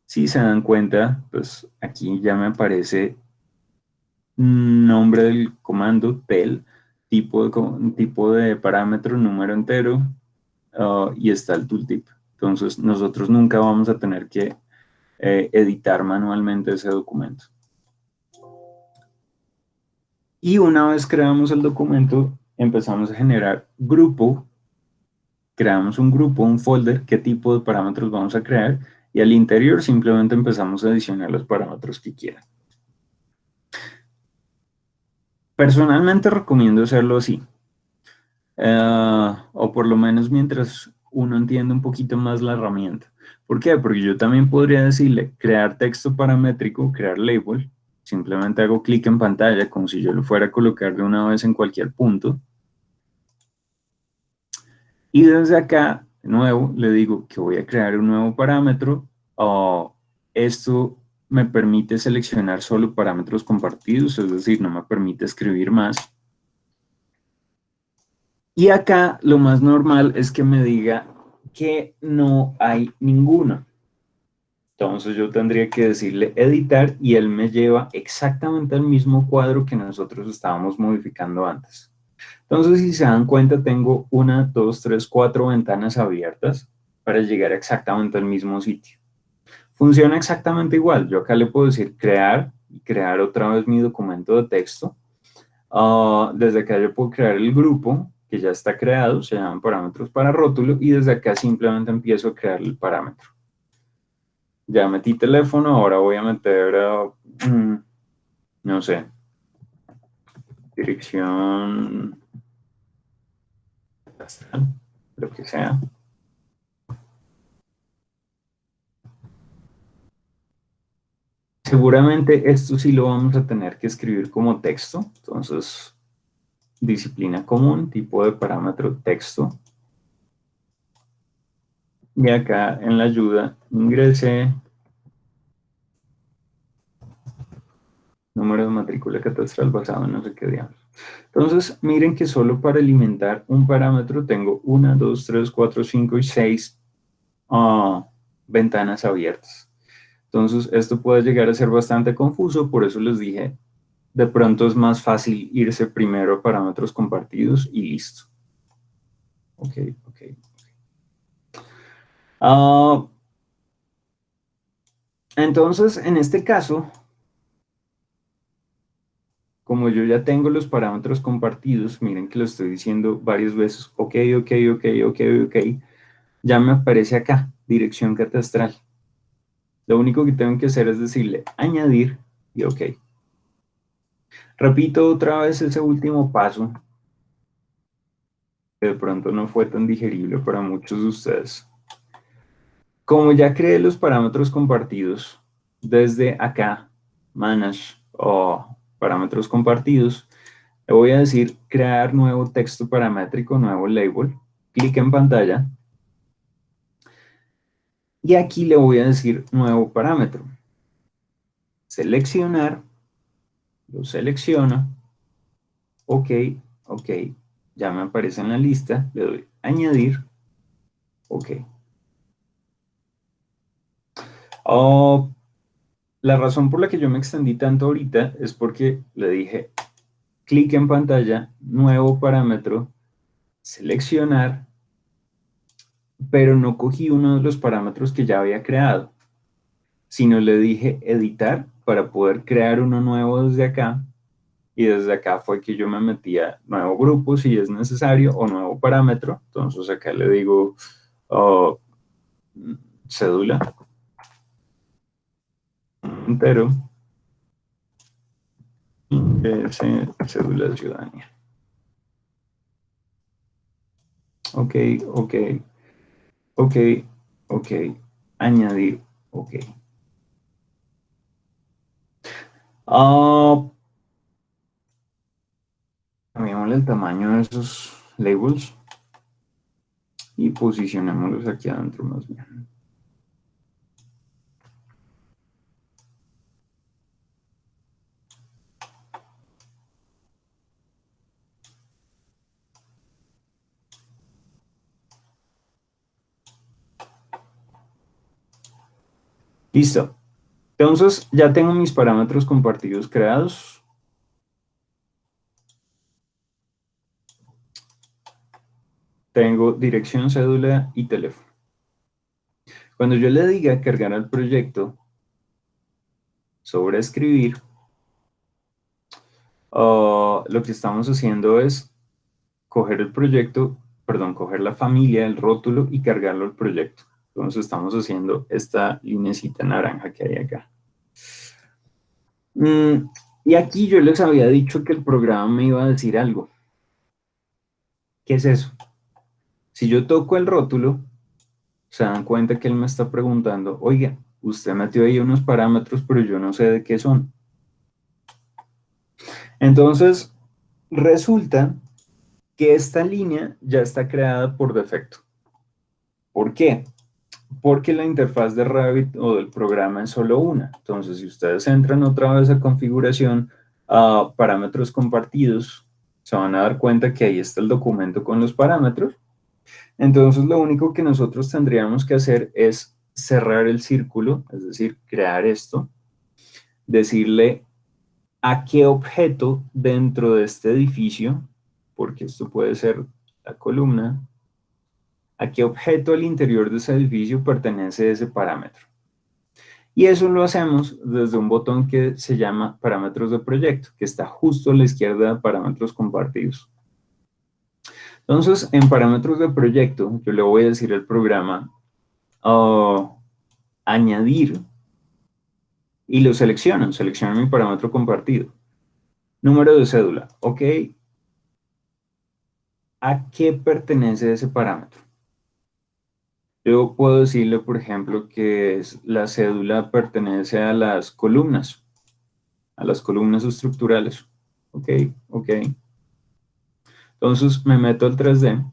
Si se dan cuenta, pues aquí ya me aparece nombre del comando, tel, tipo de parámetro, número entero, y está el tooltip. Entonces, nosotros nunca vamos a tener que editar manualmente ese documento. Y una vez creamos el documento, empezamos a generar grupo, creamos un grupo, un folder, qué tipo de parámetros vamos a crear, y al interior simplemente empezamos a adicionar los parámetros que quieran. Personalmente recomiendo hacerlo así, o por lo menos mientras uno entiende un poquito más la herramienta. ¿Por qué? Porque yo también podría decirle crear texto paramétrico, crear label, simplemente hago clic en pantalla como si yo lo fuera a colocar de una vez en cualquier punto. Y desde acá, de nuevo, le digo que voy a crear un nuevo parámetro. Esto me permite seleccionar solo parámetros compartidos, es decir, no me permite escribir más. Y acá lo más normal es que me diga que no hay ninguno. Entonces yo tendría que decirle editar y él me lleva exactamente al mismo cuadro que nosotros estábamos modificando antes. Entonces, si se dan cuenta, tengo 1, 2, 3, 4 ventanas abiertas para llegar exactamente al mismo sitio. Funciona exactamente igual. Yo acá le puedo decir crear y crear otra vez mi documento de texto. Desde acá yo puedo crear el grupo que ya está creado, se llaman parámetros para rótulo, y desde acá simplemente empiezo a crear el parámetro. Ya metí teléfono, ahora voy a meter, no sé, dirección, lo que sea. Seguramente esto sí lo vamos a tener que escribir como texto. Entonces, disciplina común, tipo de parámetro texto. Y acá en la ayuda ingrese número de matrícula catastral basado en no sé qué diablos. Entonces, miren que solo para alimentar un parámetro tengo 1, 2, 3, 4, 5 y 6 ventanas abiertas. Entonces, esto puede llegar a ser bastante confuso, por eso les dije, de pronto es más fácil irse primero a parámetros compartidos y listo. Ok, ok. Entonces, en este caso, como yo ya tengo los parámetros compartidos, miren que lo estoy diciendo varias veces, ok, ok, ok, ok, ok, ya me aparece acá, dirección catastral. Lo único que tengo que hacer es decirle añadir y ok. Repito otra vez ese último paso, que de pronto no fue tan digerible para muchos de ustedes. Como ya creé los parámetros compartidos, desde acá, manage o parámetros compartidos, le voy a decir crear nuevo texto paramétrico, nuevo label, clic en pantalla, y aquí le voy a decir nuevo parámetro. Seleccionar, lo selecciono, ok, ok, ya me aparece en la lista, le doy añadir, ok. Oh, la razón por la que yo me extendí tanto ahorita es porque le dije clic en pantalla, nuevo parámetro, seleccionar, pero no cogí uno de los parámetros que ya había creado. sino le dije editar para poder crear uno nuevo desde acá. Y desde acá fue que yo me metía nuevo grupo si es necesario o nuevo parámetro. Entonces acá le digo oh, cédula entero, cédula de ciudadanía. Ok, ok, ok, ok. Añadir, ok. Ah, cambiémosle el tamaño de esos labels y posicionémoslos aquí adentro más bien. Listo. Entonces ya tengo mis parámetros compartidos creados. Tengo dirección, cédula y teléfono. Cuando yo le diga cargar al proyecto sobre escribir, lo que estamos haciendo es coger el proyecto, perdón, coger la familia, el rótulo y cargarlo al proyecto. Entonces estamos haciendo esta linecita naranja que hay acá. Y aquí yo les había dicho que el programa me iba a decir algo. ¿Qué es eso? Si yo toco el rótulo, se dan cuenta que él me está preguntando, oiga, usted metió ahí unos parámetros, pero yo no sé de qué son. Entonces, resulta que esta línea ya está creada por defecto. ¿Por qué? Porque la interfaz de Revit o del programa es solo una. Entonces, si ustedes entran otra vez a configuración, a parámetros compartidos, se van a dar cuenta que ahí está el documento con los parámetros. Entonces, lo único que nosotros tendríamos que hacer es cerrar el círculo, es decir, crear esto, decirle a qué objeto dentro de este edificio, porque esto puede ser la columna, a qué objeto al interior de ese edificio pertenece ese parámetro. Y eso lo hacemos desde un botón que se llama parámetros de proyecto, que está justo a la izquierda de parámetros compartidos. Entonces, en parámetros de proyecto, yo le voy a decir al programa añadir y lo selecciono mi parámetro compartido. Número de cédula, ok. ¿A qué pertenece ese parámetro? Yo puedo decirle, por ejemplo, que la cédula pertenece a las columnas estructurales. Ok, ok. Entonces me meto al 3D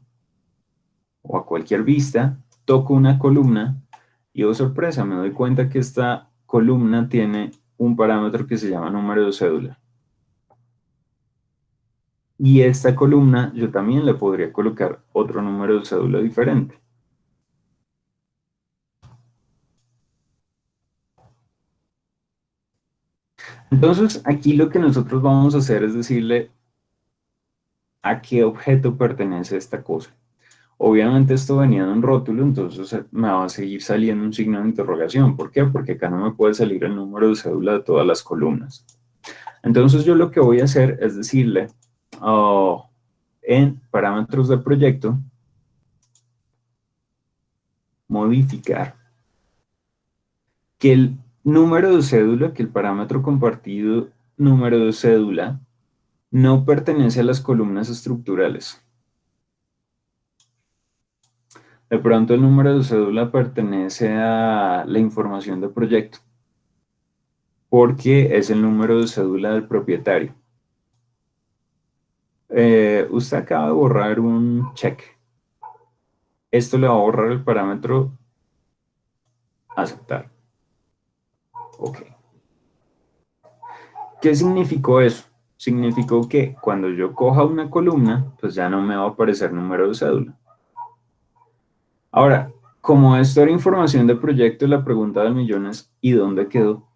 o a cualquier vista, toco una columna y, oh sorpresa, me doy cuenta que esta columna tiene un parámetro que se llama número de cédula. Y esta columna yo también le podría colocar otro número de cédula diferente. Entonces, aquí lo que nosotros vamos a hacer es decirle a qué objeto pertenece esta cosa. Obviamente esto venía de un rótulo, entonces me va a seguir saliendo un signo de interrogación. ¿Por qué? Porque acá no me puede salir el número de cédula de todas las columnas. Entonces yo lo que voy a hacer es decirle en parámetros del proyecto, modificar, que el número de cédula, que el parámetro compartido número de cédula, no pertenece a las columnas estructurales. De pronto el número de cédula pertenece a la información de proyecto, porque es el número de cédula del propietario. Usted acaba de borrar un check. Esto le va a borrar el parámetro aceptar. Ok. ¿Qué significó eso? Significó que cuando yo coja una columna, pues ya no me va a aparecer número de cédula. Ahora, como esto era información de proyecto, la pregunta del millón es, ¿y dónde quedó?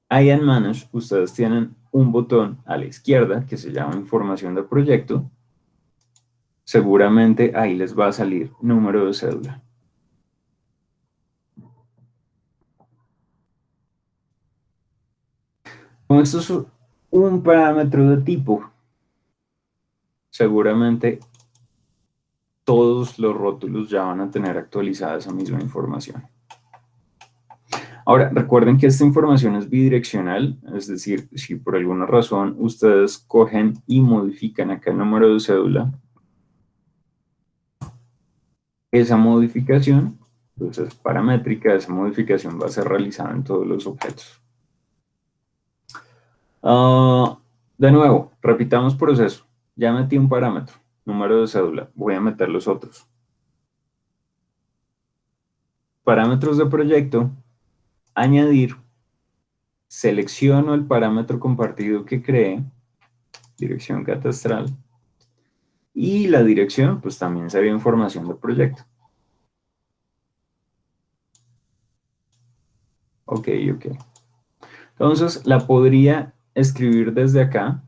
Ahí en Manage, ustedes tienen un botón a la izquierda que se llama información de proyecto. Seguramente ahí les va a salir número de cédula. Como esto es un parámetro de tipo, seguramente todos los rótulos ya van a tener actualizada esa misma información. Ahora, recuerden que esta información es bidireccional, es decir, si por alguna razón ustedes cogen y modifican acá el número de cédula, esa modificación, pues es paramétrica, esa modificación va a ser realizada en todos los objetos. De nuevo, repitamos proceso. Ya metí un parámetro, número de cédula, voy a meter los otros. Parámetros de proyecto, añadir, selecciono el parámetro compartido que creé, dirección catastral, y la dirección, pues también sería información del proyecto. Ok. Entonces, la podría escribir desde acá.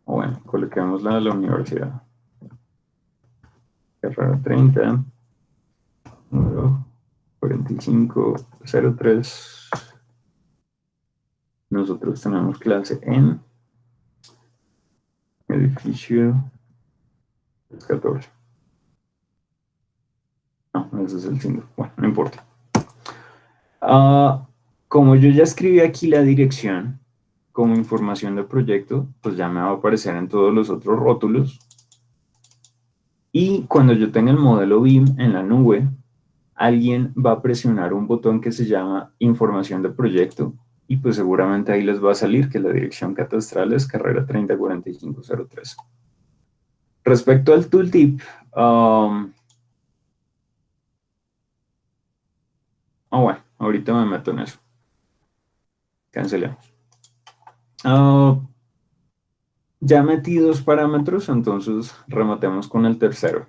Bueno, coloquemos la de la universidad. Carrera 30, número 4503. Nosotros tenemos clase en edificio 14. No, ese es el símbolo. Bueno, no importa. Como yo ya escribí aquí la dirección como información del proyecto, pues ya me va a aparecer en todos los otros rótulos. Y cuando yo tenga el modelo BIM en la nube, alguien va a presionar un botón que se llama información de proyecto y pues seguramente ahí les va a salir que la dirección catastral es carrera 304503. Respecto al tooltip, bueno, ahorita me meto en eso. Cancelemos. Ya metí dos parámetros, entonces rematemos con el tercero.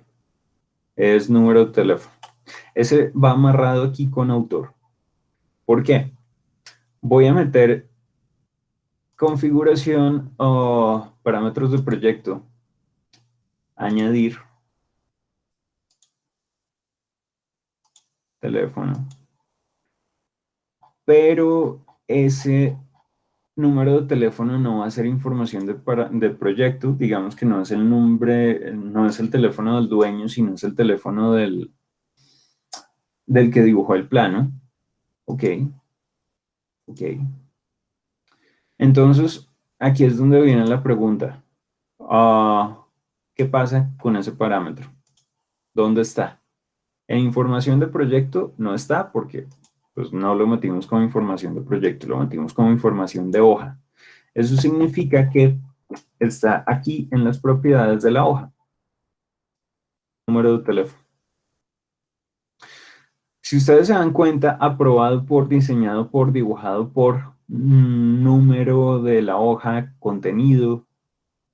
Es número de teléfono. Ese va amarrado aquí con autor. ¿Por qué? Voy a meter configuración o parámetros de proyecto. Añadir teléfono. Pero ese número de teléfono no va a ser información del proyecto, digamos que no es el nombre, no es el teléfono del dueño, sino es el teléfono del que dibujó el plano. Ok. Entonces, aquí es donde viene la pregunta. ¿Qué pasa con ese parámetro? ¿Dónde está? En información de proyecto no está porque pues, no lo metimos como información de proyecto, lo metimos como información de hoja. Eso significa que está aquí en las propiedades de la hoja. Número de teléfono. Si ustedes se dan cuenta, aprobado por, diseñado por, dibujado por, número de la hoja, contenido,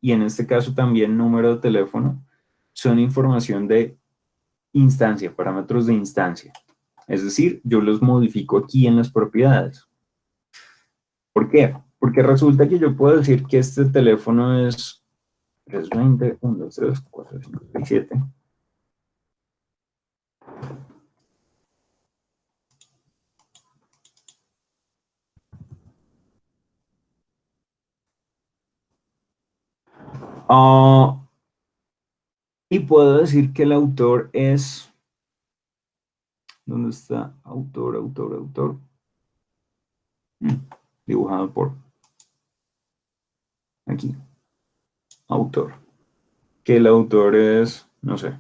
y en este caso también número de teléfono, son información de instancia, parámetros de instancia. Es decir, yo los modifico aquí en las propiedades. ¿Por qué? Porque resulta que yo puedo decir que este teléfono es 320, 1, 2, 3, 4, 5, 6, 7. Y puedo decir que el autor es... ¿Dónde está? Autor. Dibujado por... Aquí. Autor. Que el autor es... No sé.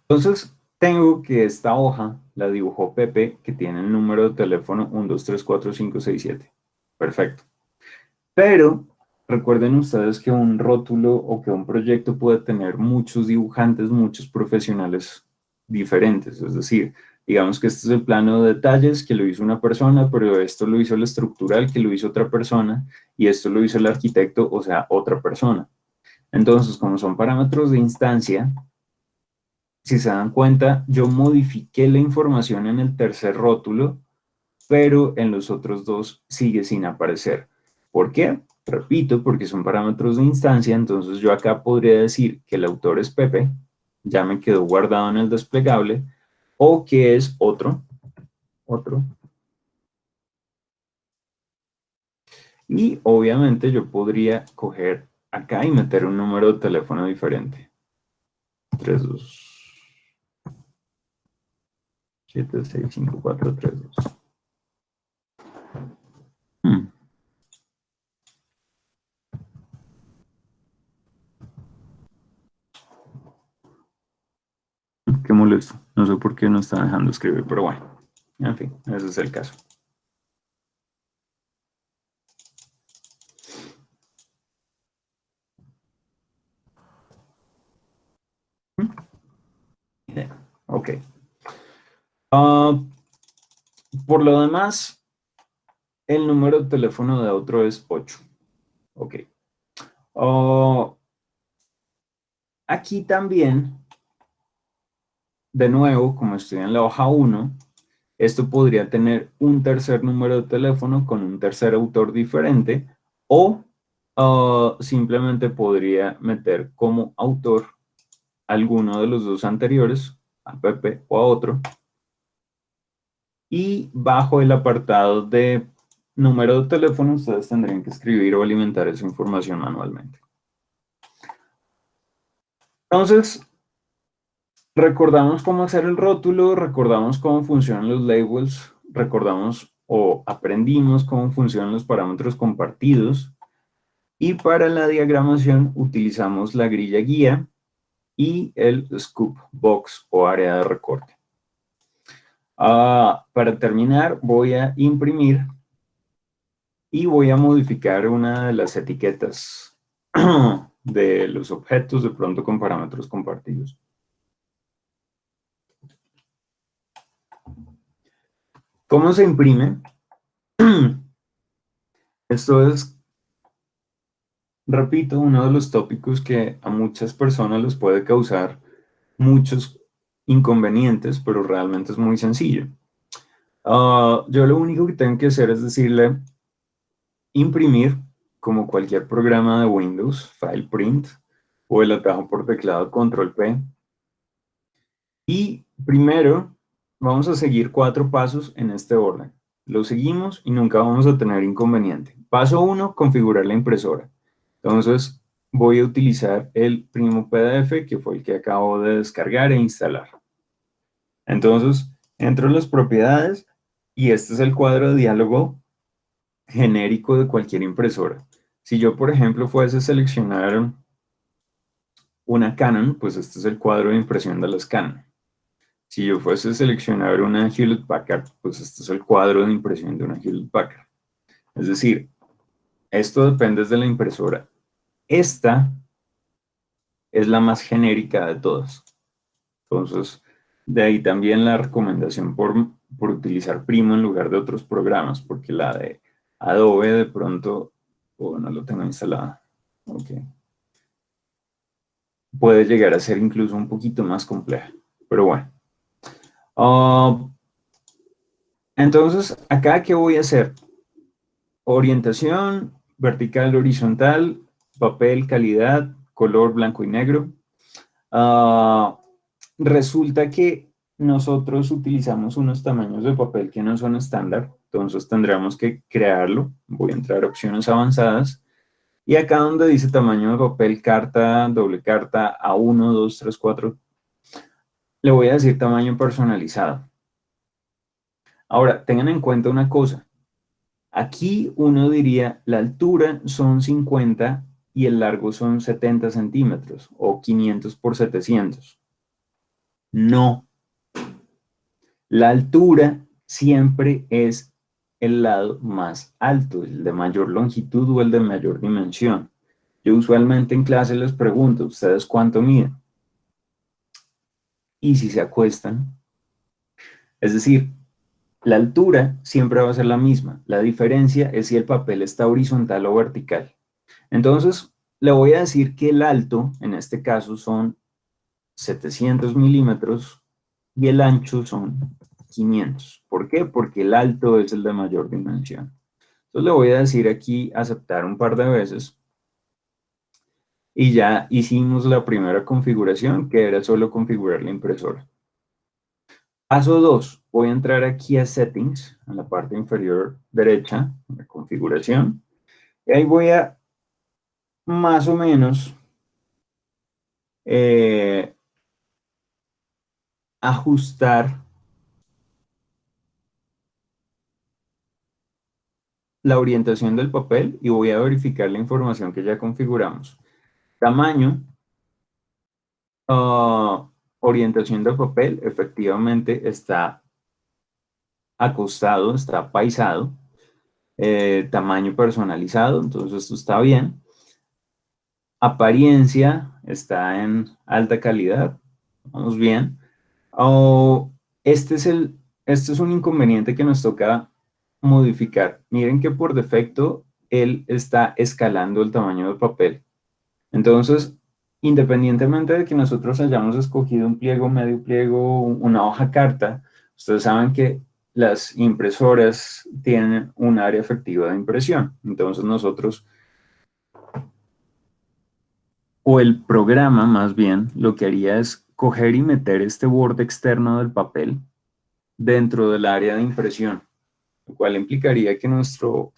Entonces, tengo que esta hoja la dibujó Pepe, que tiene el número de teléfono 1, 2, 3, 4, 5, 6, 7. Perfecto. Pero recuerden ustedes que un rótulo o que un proyecto puede tener muchos dibujantes, muchos profesionales diferentes. Es decir, digamos que este es el plano de detalles que lo hizo una persona, pero esto lo hizo el estructural que lo hizo otra persona y esto lo hizo el arquitecto, o sea, otra persona. Entonces, como son parámetros de instancia, si se dan cuenta, yo modifiqué la información en el tercer rótulo, pero en los otros dos sigue sin aparecer. ¿Por qué? Repito, porque son parámetros de instancia, entonces yo acá podría decir que el autor es Pepe, ya me quedó guardado en el desplegable, o que es otro. Y obviamente yo podría coger acá y meter un número de teléfono diferente. 32765432. Hmm, qué molesto. No sé por qué no está dejando escribir, pero bueno. En fin, ese es el caso. Ok. Ah, por lo demás, el número de teléfono de otro es 8. Ok. Ah, aquí también, de nuevo, como estoy en la hoja 1, esto podría tener un tercer número de teléfono con un tercer autor diferente o simplemente podría meter como autor alguno de los dos anteriores, a Pepe o a otro, y bajo el apartado de número de teléfono ustedes tendrían que escribir o alimentar esa información manualmente. Entonces, recordamos cómo hacer el rótulo, recordamos cómo funcionan los labels, recordamos o aprendimos cómo funcionan los parámetros compartidos y para la diagramación utilizamos la grilla guía y el scoop box o área de recorte. Para terminar voy a imprimir y voy a modificar una de las etiquetas de los objetos de pronto con parámetros compartidos. ¿Cómo se imprime? Esto es, repito, uno de los tópicos que a muchas personas les puede causar muchos inconvenientes, pero realmente es muy sencillo. Yo lo único que tengo que hacer es decirle imprimir, como cualquier programa de Windows, File Print, o el atajo por teclado Control P. Y primero vamos a seguir 4 pasos en este orden. Lo seguimos y nunca vamos a tener inconveniente. Paso 1, configurar la impresora. Entonces voy a utilizar el primo PDF, que fue el que acabo de descargar e instalar. Entonces entro en las propiedades y este es el cuadro de diálogo genérico de cualquier impresora. Si yo, por ejemplo, fuese a seleccionar una Canon, pues este es el cuadro de impresión de las Canon. Si yo fuese a seleccionar una Hewlett Packard, pues este es el cuadro de impresión de una Hewlett Packard. Es decir, esto depende de la impresora. Esta es la más genérica de todas. Entonces, de ahí también la recomendación por utilizar Primo en lugar de otros programas, porque la de Adobe de pronto, no lo tengo instalada. Ok. Puede llegar a ser incluso un poquito más compleja, pero bueno. Entonces, acá, ¿qué voy a hacer? Orientación, vertical, horizontal, papel, calidad, color blanco y negro. Ah, resulta que nosotros utilizamos unos tamaños de papel que no son estándar, entonces tendremos que crearlo. Voy a entrar a opciones avanzadas y acá donde dice tamaño de papel, carta, doble carta, A1, 2, 3, 4, le voy a decir tamaño personalizado. Ahora, tengan en cuenta una cosa. Aquí uno diría la altura son 50 y el largo son 70 centímetros o 500 por 700. No, la altura siempre es el lado más alto, el de mayor longitud o el de mayor dimensión. Yo usualmente en clase les pregunto, ¿ustedes cuánto miden? Y si se acuestan, es decir, la altura siempre va a ser la misma. La diferencia es si el papel está horizontal o vertical. Entonces, le voy a decir que el alto, en este caso, son 700 milímetros y el ancho son 500. ¿Por qué? Porque el alto es el de mayor dimensión. Entonces le voy a decir aquí aceptar un par de veces y ya hicimos la primera configuración, que era solo configurar la impresora. Paso 2, voy a entrar aquí a Settings, en la parte inferior derecha, en la configuración, y ahí voy a más o menos eh, ajustar la orientación del papel y voy a verificar la información que ya configuramos. Tamaño, ah, orientación del papel, efectivamente está acostado, está paisado, tamaño personalizado, entonces esto está bien. Apariencia está en alta calidad, vamos bien. Oh, este es este es un inconveniente que nos toca modificar. Miren que por defecto él está escalando el tamaño del papel. Entonces, independientemente de que nosotros hayamos escogido un pliego, medio pliego, una hoja carta, ustedes saben que las impresoras tienen un área efectiva de impresión. Entonces nosotros, o el programa más bien, lo que haría es coger y meter este borde externo del papel dentro del área de impresión, lo cual implicaría que nuestro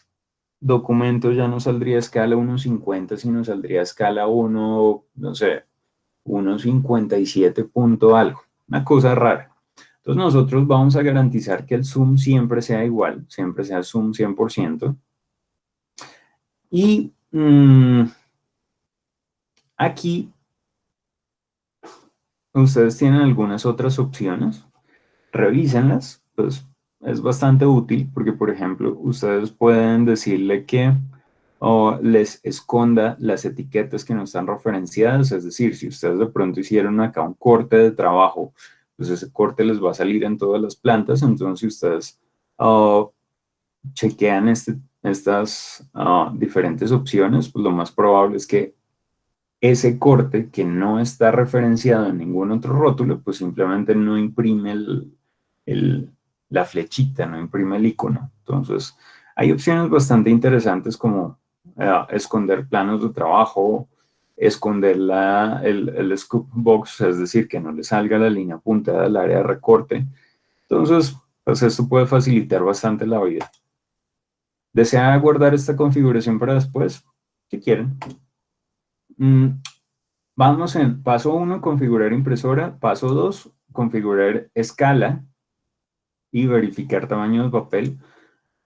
documento ya no saldría a escala 1.50, sino saldría a escala 1, no sé, 1.57 punto algo, una cosa rara. Entonces nosotros vamos a garantizar que el zoom siempre sea igual, siempre sea zoom 100%. Y aquí ustedes tienen algunas otras opciones, revísenlas, pues es bastante útil porque, por ejemplo, ustedes pueden decirle que o les esconda las etiquetas que no están referenciadas, es decir, si ustedes de pronto hicieron acá un corte de trabajo, pues ese corte les va a salir en todas las plantas, entonces si ustedes chequean estas diferentes opciones, pues lo más probable es que ese corte que no está referenciado en ningún otro rótulo, pues simplemente no imprime el- la flechita, no imprime el icono. Entonces, hay opciones bastante interesantes como esconder planos de trabajo, esconder el scoop box, es decir, que no le salga la línea puntada del área de recorte. Entonces, pues esto puede facilitar bastante la vida. ¿Desea guardar esta configuración para después? Si quieren. Mm, Vamos en paso 1, configurar impresora. Paso 2, configurar escala y verificar tamaño del papel.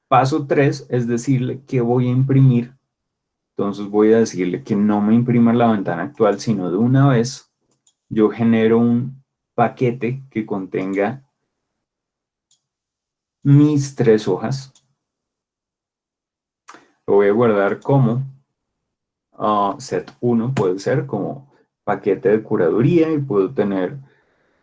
Paso 3 es decirle que voy a imprimir. Entonces voy a decirle que no me imprima la ventana actual, sino de una vez yo genero un paquete que contenga mis 3 hojas. Lo voy a guardar como set 1, puede ser como paquete de curaduría y puedo tener.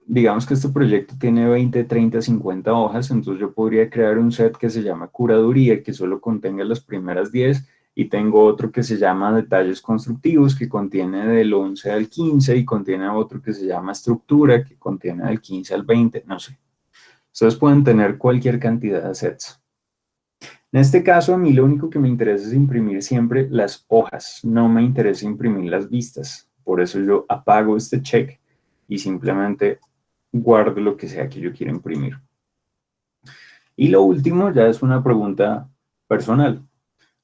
Digamos que este proyecto tiene 20, 30, 50 hojas, entonces yo podría crear un set que se llama curaduría, que solo contenga las primeras 10, y tengo otro que se llama detalles constructivos, que contiene del 11 al 15, y contiene otro que se llama estructura, que contiene del 15 al 20, no sé. Ustedes pueden tener cualquier cantidad de sets. En este caso, a mí lo único que me interesa es imprimir siempre las hojas, no me interesa imprimir las vistas. Por eso yo apago este check y simplemente guardo lo que sea que yo quiera imprimir. Y lo último ya es una pregunta personal.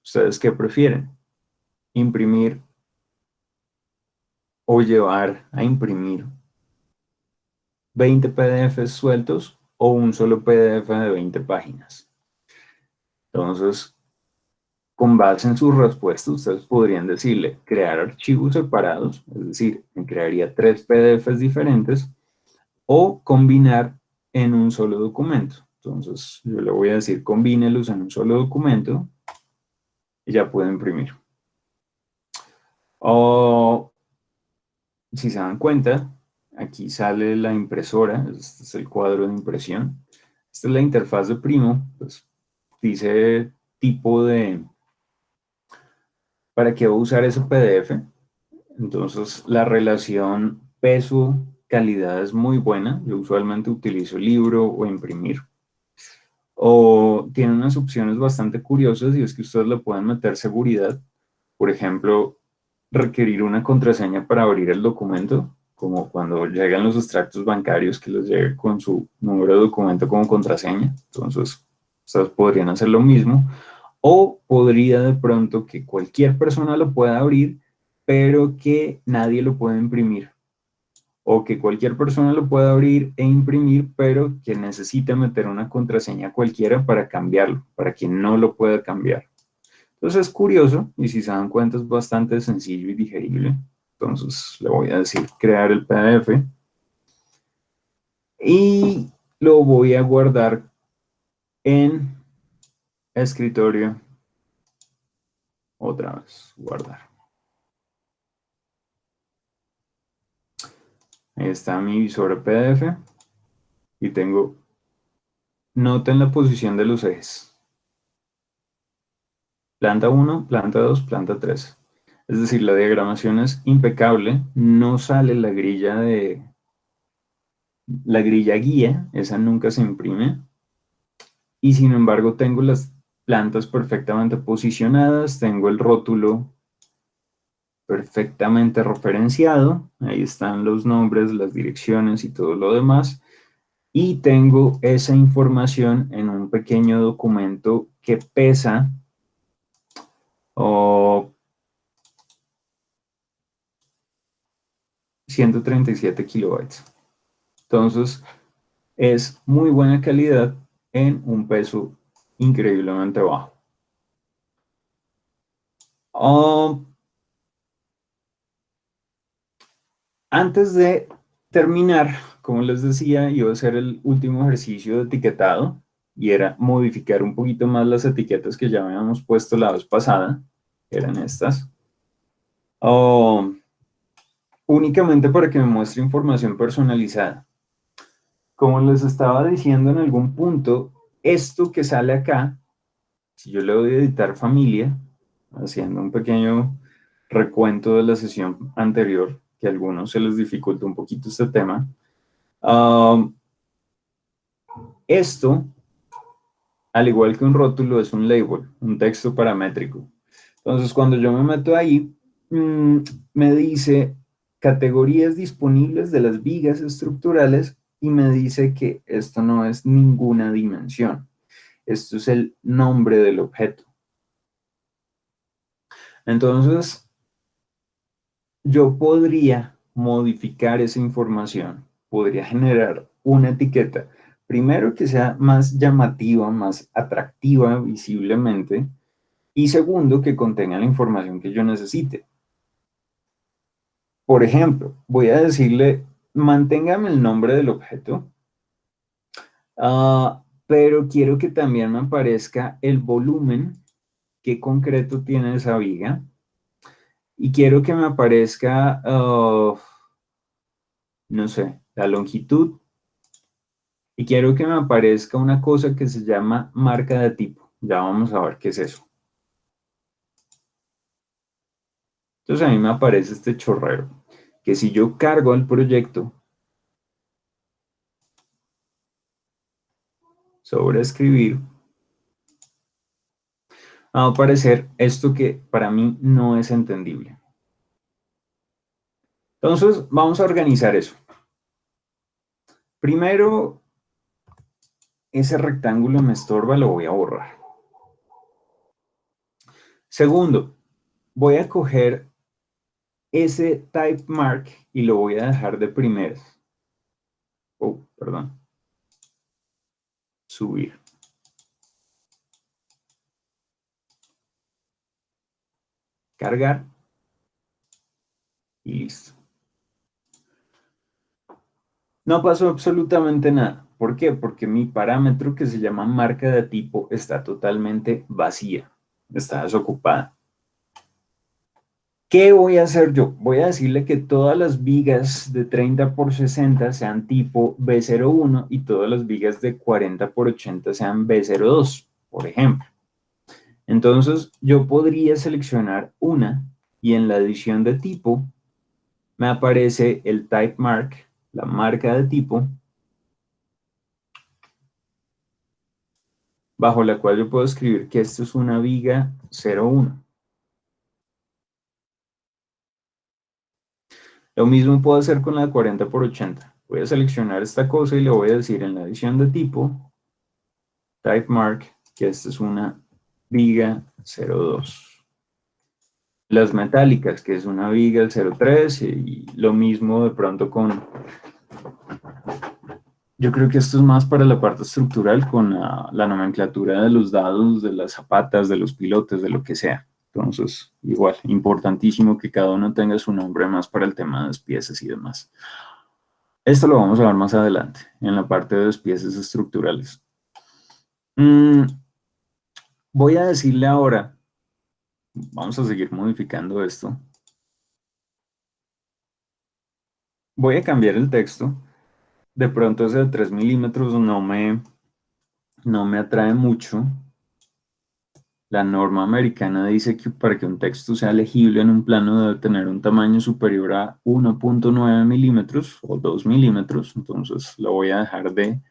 ¿Ustedes qué prefieren? ¿Imprimir o llevar a imprimir 20 PDFs sueltos o un solo PDF de 20 páginas? Entonces, con base en sus respuestas, ustedes podrían decirle crear archivos separados, es decir, me crearía 3 PDFs diferentes, o combinar en un solo documento. Entonces, yo le voy a decir combínelos en un solo documento y ya puedo imprimir. O, si se dan cuenta, aquí sale la impresora, este es el cuadro de impresión. Esta es la interfaz de Primo, pues dice tipo de, para qué voy a usar ese PDF. Entonces, la relación peso-calidad es muy buena. Yo usualmente utilizo libro o imprimir. O tiene unas opciones bastante curiosas y es que ustedes le pueden meter seguridad. Por ejemplo, requerir una contraseña para abrir el documento. como cuando llegan los extractos bancarios que les llegue con su número de documento como contraseña. Entonces, ustedes podrían hacer lo mismo. O podría de pronto que cualquier persona lo pueda abrir, pero que nadie lo pueda imprimir. O que cualquier persona lo pueda abrir e imprimir, pero que necesite meter una contraseña cualquiera para cambiarlo, para que no lo pueda cambiar. Entonces es curioso y si se dan cuenta es bastante sencillo y digerible. Entonces le voy a decir crear el PDF y lo voy a guardar en escritorio. Otra vez, guardar. Ahí está mi visor PDF y tengo nota en la posición de los ejes. Planta 1, planta 2, planta 3. Es decir, la diagramación es impecable, no sale la grilla guía, esa nunca se imprime, y sin embargo tengo las plantas perfectamente posicionadas, tengo el rótulo perfectamente referenciado, ahí están los nombres, las direcciones y todo lo demás, y tengo esa información en un pequeño documento que pesa 137 kilobytes. Entonces, es muy buena calidad en un peso increíblemente bajo. Antes de terminar, como les decía, iba a hacer el último ejercicio de etiquetado y era modificar un poquito más las etiquetas que ya habíamos puesto la vez pasada, eran estas. Únicamente para que me muestre información personalizada. Como les estaba diciendo en algún punto, esto que sale acá, si yo le doy a editar familia, haciendo un pequeño recuento de la sesión anterior, que a algunos se les dificulta un poquito este tema, esto, al igual que un rótulo, es un label, un texto paramétrico. Entonces, cuando yo me meto ahí, me dice categorías disponibles de las vigas estructurales y me dice que esto no es ninguna dimensión. Esto es el nombre del objeto. Entonces, yo podría modificar esa información, podría generar una etiqueta, primero que sea más llamativa, más atractiva visiblemente, y segundo que contenga la información que yo necesite. Por ejemplo, voy a decirle, manténgame el nombre del objeto, pero quiero que también me aparezca el volumen, qué concreto tiene esa viga, y quiero que me aparezca, no sé, la longitud, y quiero que me aparezca una cosa que se llama marca de tipo. Ya vamos a ver qué es eso. Entonces a mí me aparece este chorrero, que si yo cargo el proyecto, sobre escribir, va a aparecer esto que para mí no es entendible. Entonces, vamos a organizar eso. Primero, ese rectángulo me estorba, lo voy a borrar. Segundo, voy a coger ese type mark y lo voy a dejar de primeras. Oh, perdón. Subir. Cargar. Y listo. No pasó absolutamente nada. ¿Por qué? Porque mi parámetro que se llama marca de tipo está totalmente vacía. Está desocupada. ¿Qué voy a hacer yo? Voy a decirle que todas las vigas de 30 por 60 sean tipo B01 y todas las vigas de 40 por 80 sean B02, por ejemplo. Entonces, yo podría seleccionar una y en la edición de tipo me aparece el type mark, la marca de tipo, bajo la cual yo puedo escribir que esto es una viga 01. Lo mismo puedo hacer con la 40 por 80. Voy a seleccionar esta cosa y le voy a decir en la edición de tipo, type mark, que esta es una viga 02. Las metálicas, que es una viga 03, y lo mismo de pronto con, yo creo que esto es más para la parte estructural con la nomenclatura de los dados, de las zapatas, de los pilotes, de lo que sea. Entonces, igual, importantísimo que cada uno tenga su nombre más para el tema de despiezas y demás. Esto lo vamos a ver más adelante, en la parte de despiezas estructurales. Voy a decirle ahora, vamos a seguir modificando esto. Voy a cambiar el texto. De pronto ese de 3 milímetros no me atrae mucho. La norma americana dice que para que un texto sea legible en un plano debe tener un tamaño superior a 1.9 milímetros o 2 milímetros. Entonces lo voy a dejar de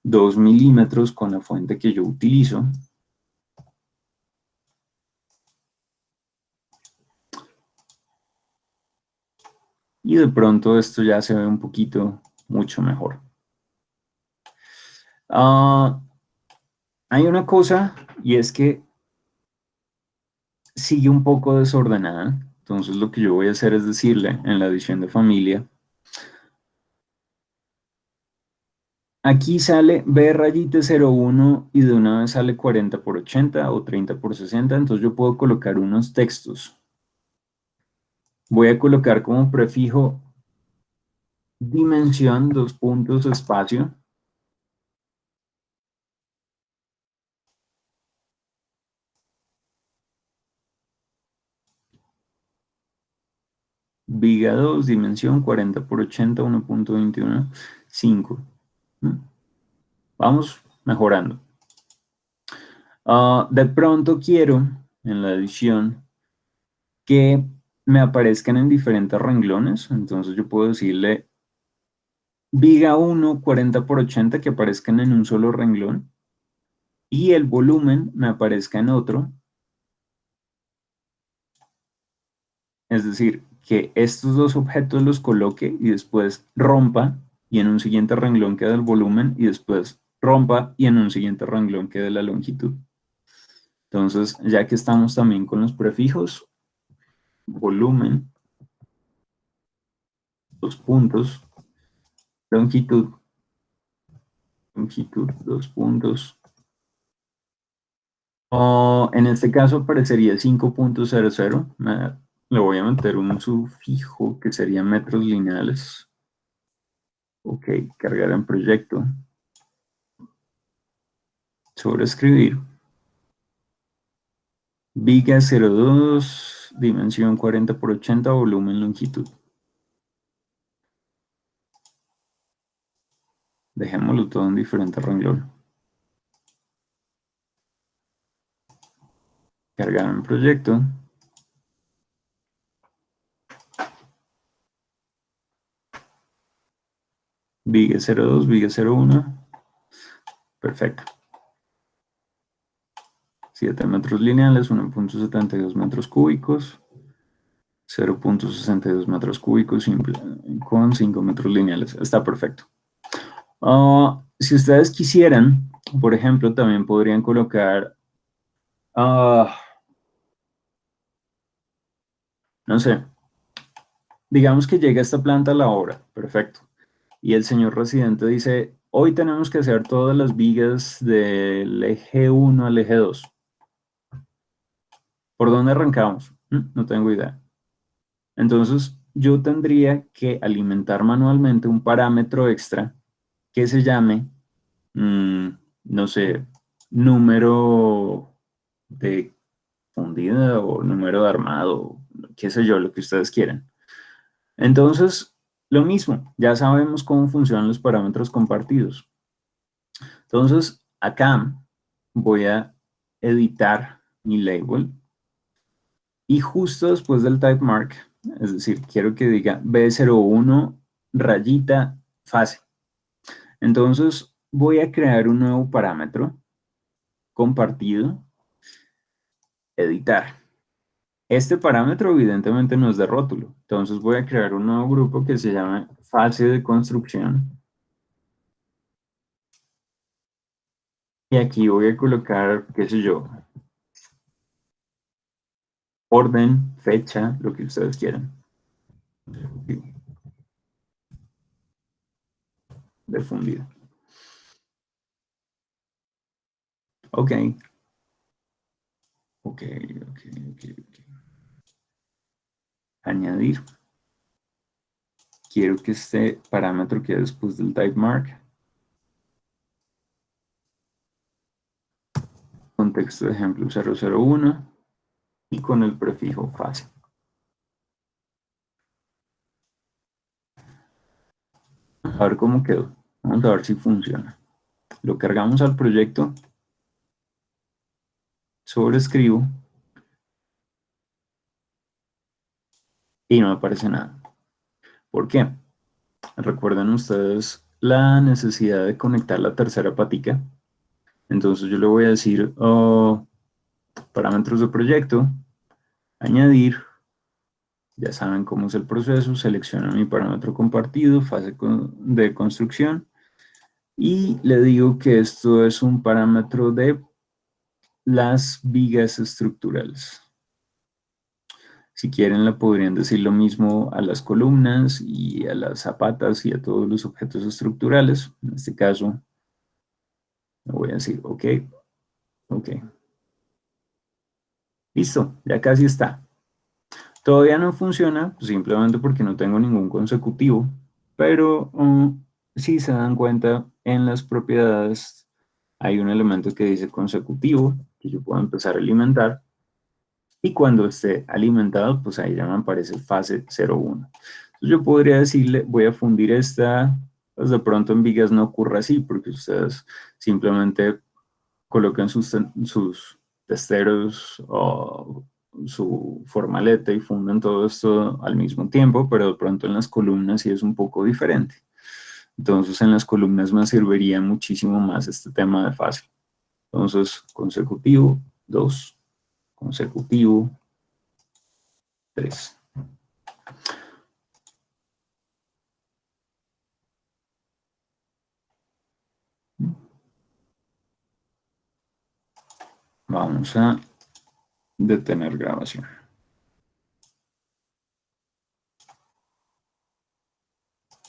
2 milímetros con la fuente que yo utilizo. Y de pronto esto ya se ve un poquito mucho mejor. Hay una cosa, y es que sigue un poco desordenada. Entonces lo que yo voy a hacer es decirle en la edición de familia, aquí sale B rayita 01 y de una vez sale 40 por 80 o 30 por 60, entonces yo puedo colocar unos textos. Voy a colocar como prefijo dimensión, dos puntos, espacio. Viga 2, dimensión 40 por 80, 1.21, 5. Vamos mejorando. De pronto quiero, en la edición, que me aparezcan en diferentes renglones. Entonces yo puedo decirle viga 1, 40 por 80, que aparezcan en un solo renglón. Y el volumen me aparezca en otro. Es decir, que estos dos objetos los coloque y después rompa y en un siguiente renglón queda el volumen y después rompa y en un siguiente renglón quede la longitud. Entonces, ya que estamos también con los prefijos, volumen, dos puntos, longitud, longitud, dos puntos. En este caso aparecería 5.00. Le voy a meter un sufijo que sería metros lineales. Ok, cargar en proyecto. Sobreescribir. Viga 02, dimensión 40 por 80, volumen, longitud. Dejémoslo todo en diferente renglón. Cargar en proyecto. Viga 02, Viga 01. Perfecto. 7 metros lineales, 1.72 metros cúbicos. 0.62 metros cúbicos con 5 metros lineales. Está perfecto. Si ustedes quisieran, por ejemplo, también podrían colocar, no sé, digamos que llega esta planta a la obra, perfecto. Y el señor residente dice, hoy tenemos que hacer todas las vigas del eje 1 al eje 2. ¿Por dónde arrancamos? No tengo idea. Entonces, yo tendría que alimentar manualmente un parámetro extra que se llame, no sé, número de fundida o número de armado, qué sé yo, lo que ustedes quieran. Entonces, lo mismo, ya sabemos cómo funcionan los parámetros compartidos. Entonces, acá voy a editar mi label y justo después del type mark, es decir, quiero que diga B01 rayita fase. Entonces, voy a crear un nuevo parámetro compartido, editar. Este parámetro evidentemente no es de rótulo, entonces voy a crear un nuevo grupo que se llama fase de construcción. Y aquí voy a colocar, qué sé yo, orden, fecha, lo que ustedes quieran. De fundido. Ok, ok, ok, ok, ok. Añadir. Quiero que este parámetro quede después del type mark. Contexto de ejemplo 001 y con el prefijo fase. A ver cómo quedó. Vamos a ver si funciona. Lo cargamos al proyecto, sobrescribo y no aparece nada. ¿Por qué? Recuerden ustedes la necesidad de conectar la tercera patica. Entonces yo le voy a decir parámetros de proyecto, añadir, ya saben cómo es el proceso, selecciono mi parámetro compartido, fase de construcción y le digo que esto es un parámetro de las vigas estructurales. Si quieren, le podrían decir lo mismo a las columnas y a las zapatas y a todos los objetos estructurales. En este caso, le voy a decir OK, OK. Listo, ya casi está. Todavía no funciona, pues, simplemente porque no tengo ningún consecutivo, pero si se dan cuenta, en las propiedades hay un elemento que dice consecutivo, que yo puedo empezar a alimentar, y cuando esté alimentado, pues ahí ya me aparece fase 01. Entonces yo podría decirle, voy a fundir esta, pues de pronto en vigas no ocurre así, porque ustedes simplemente colocan sus testeros o su formaleta y funden todo esto al mismo tiempo, pero de pronto en las columnas sí es un poco diferente. Entonces en las columnas me serviría muchísimo más este tema de fase. Entonces consecutivo, 2, consecutivo, 3. Vamos a detener grabación.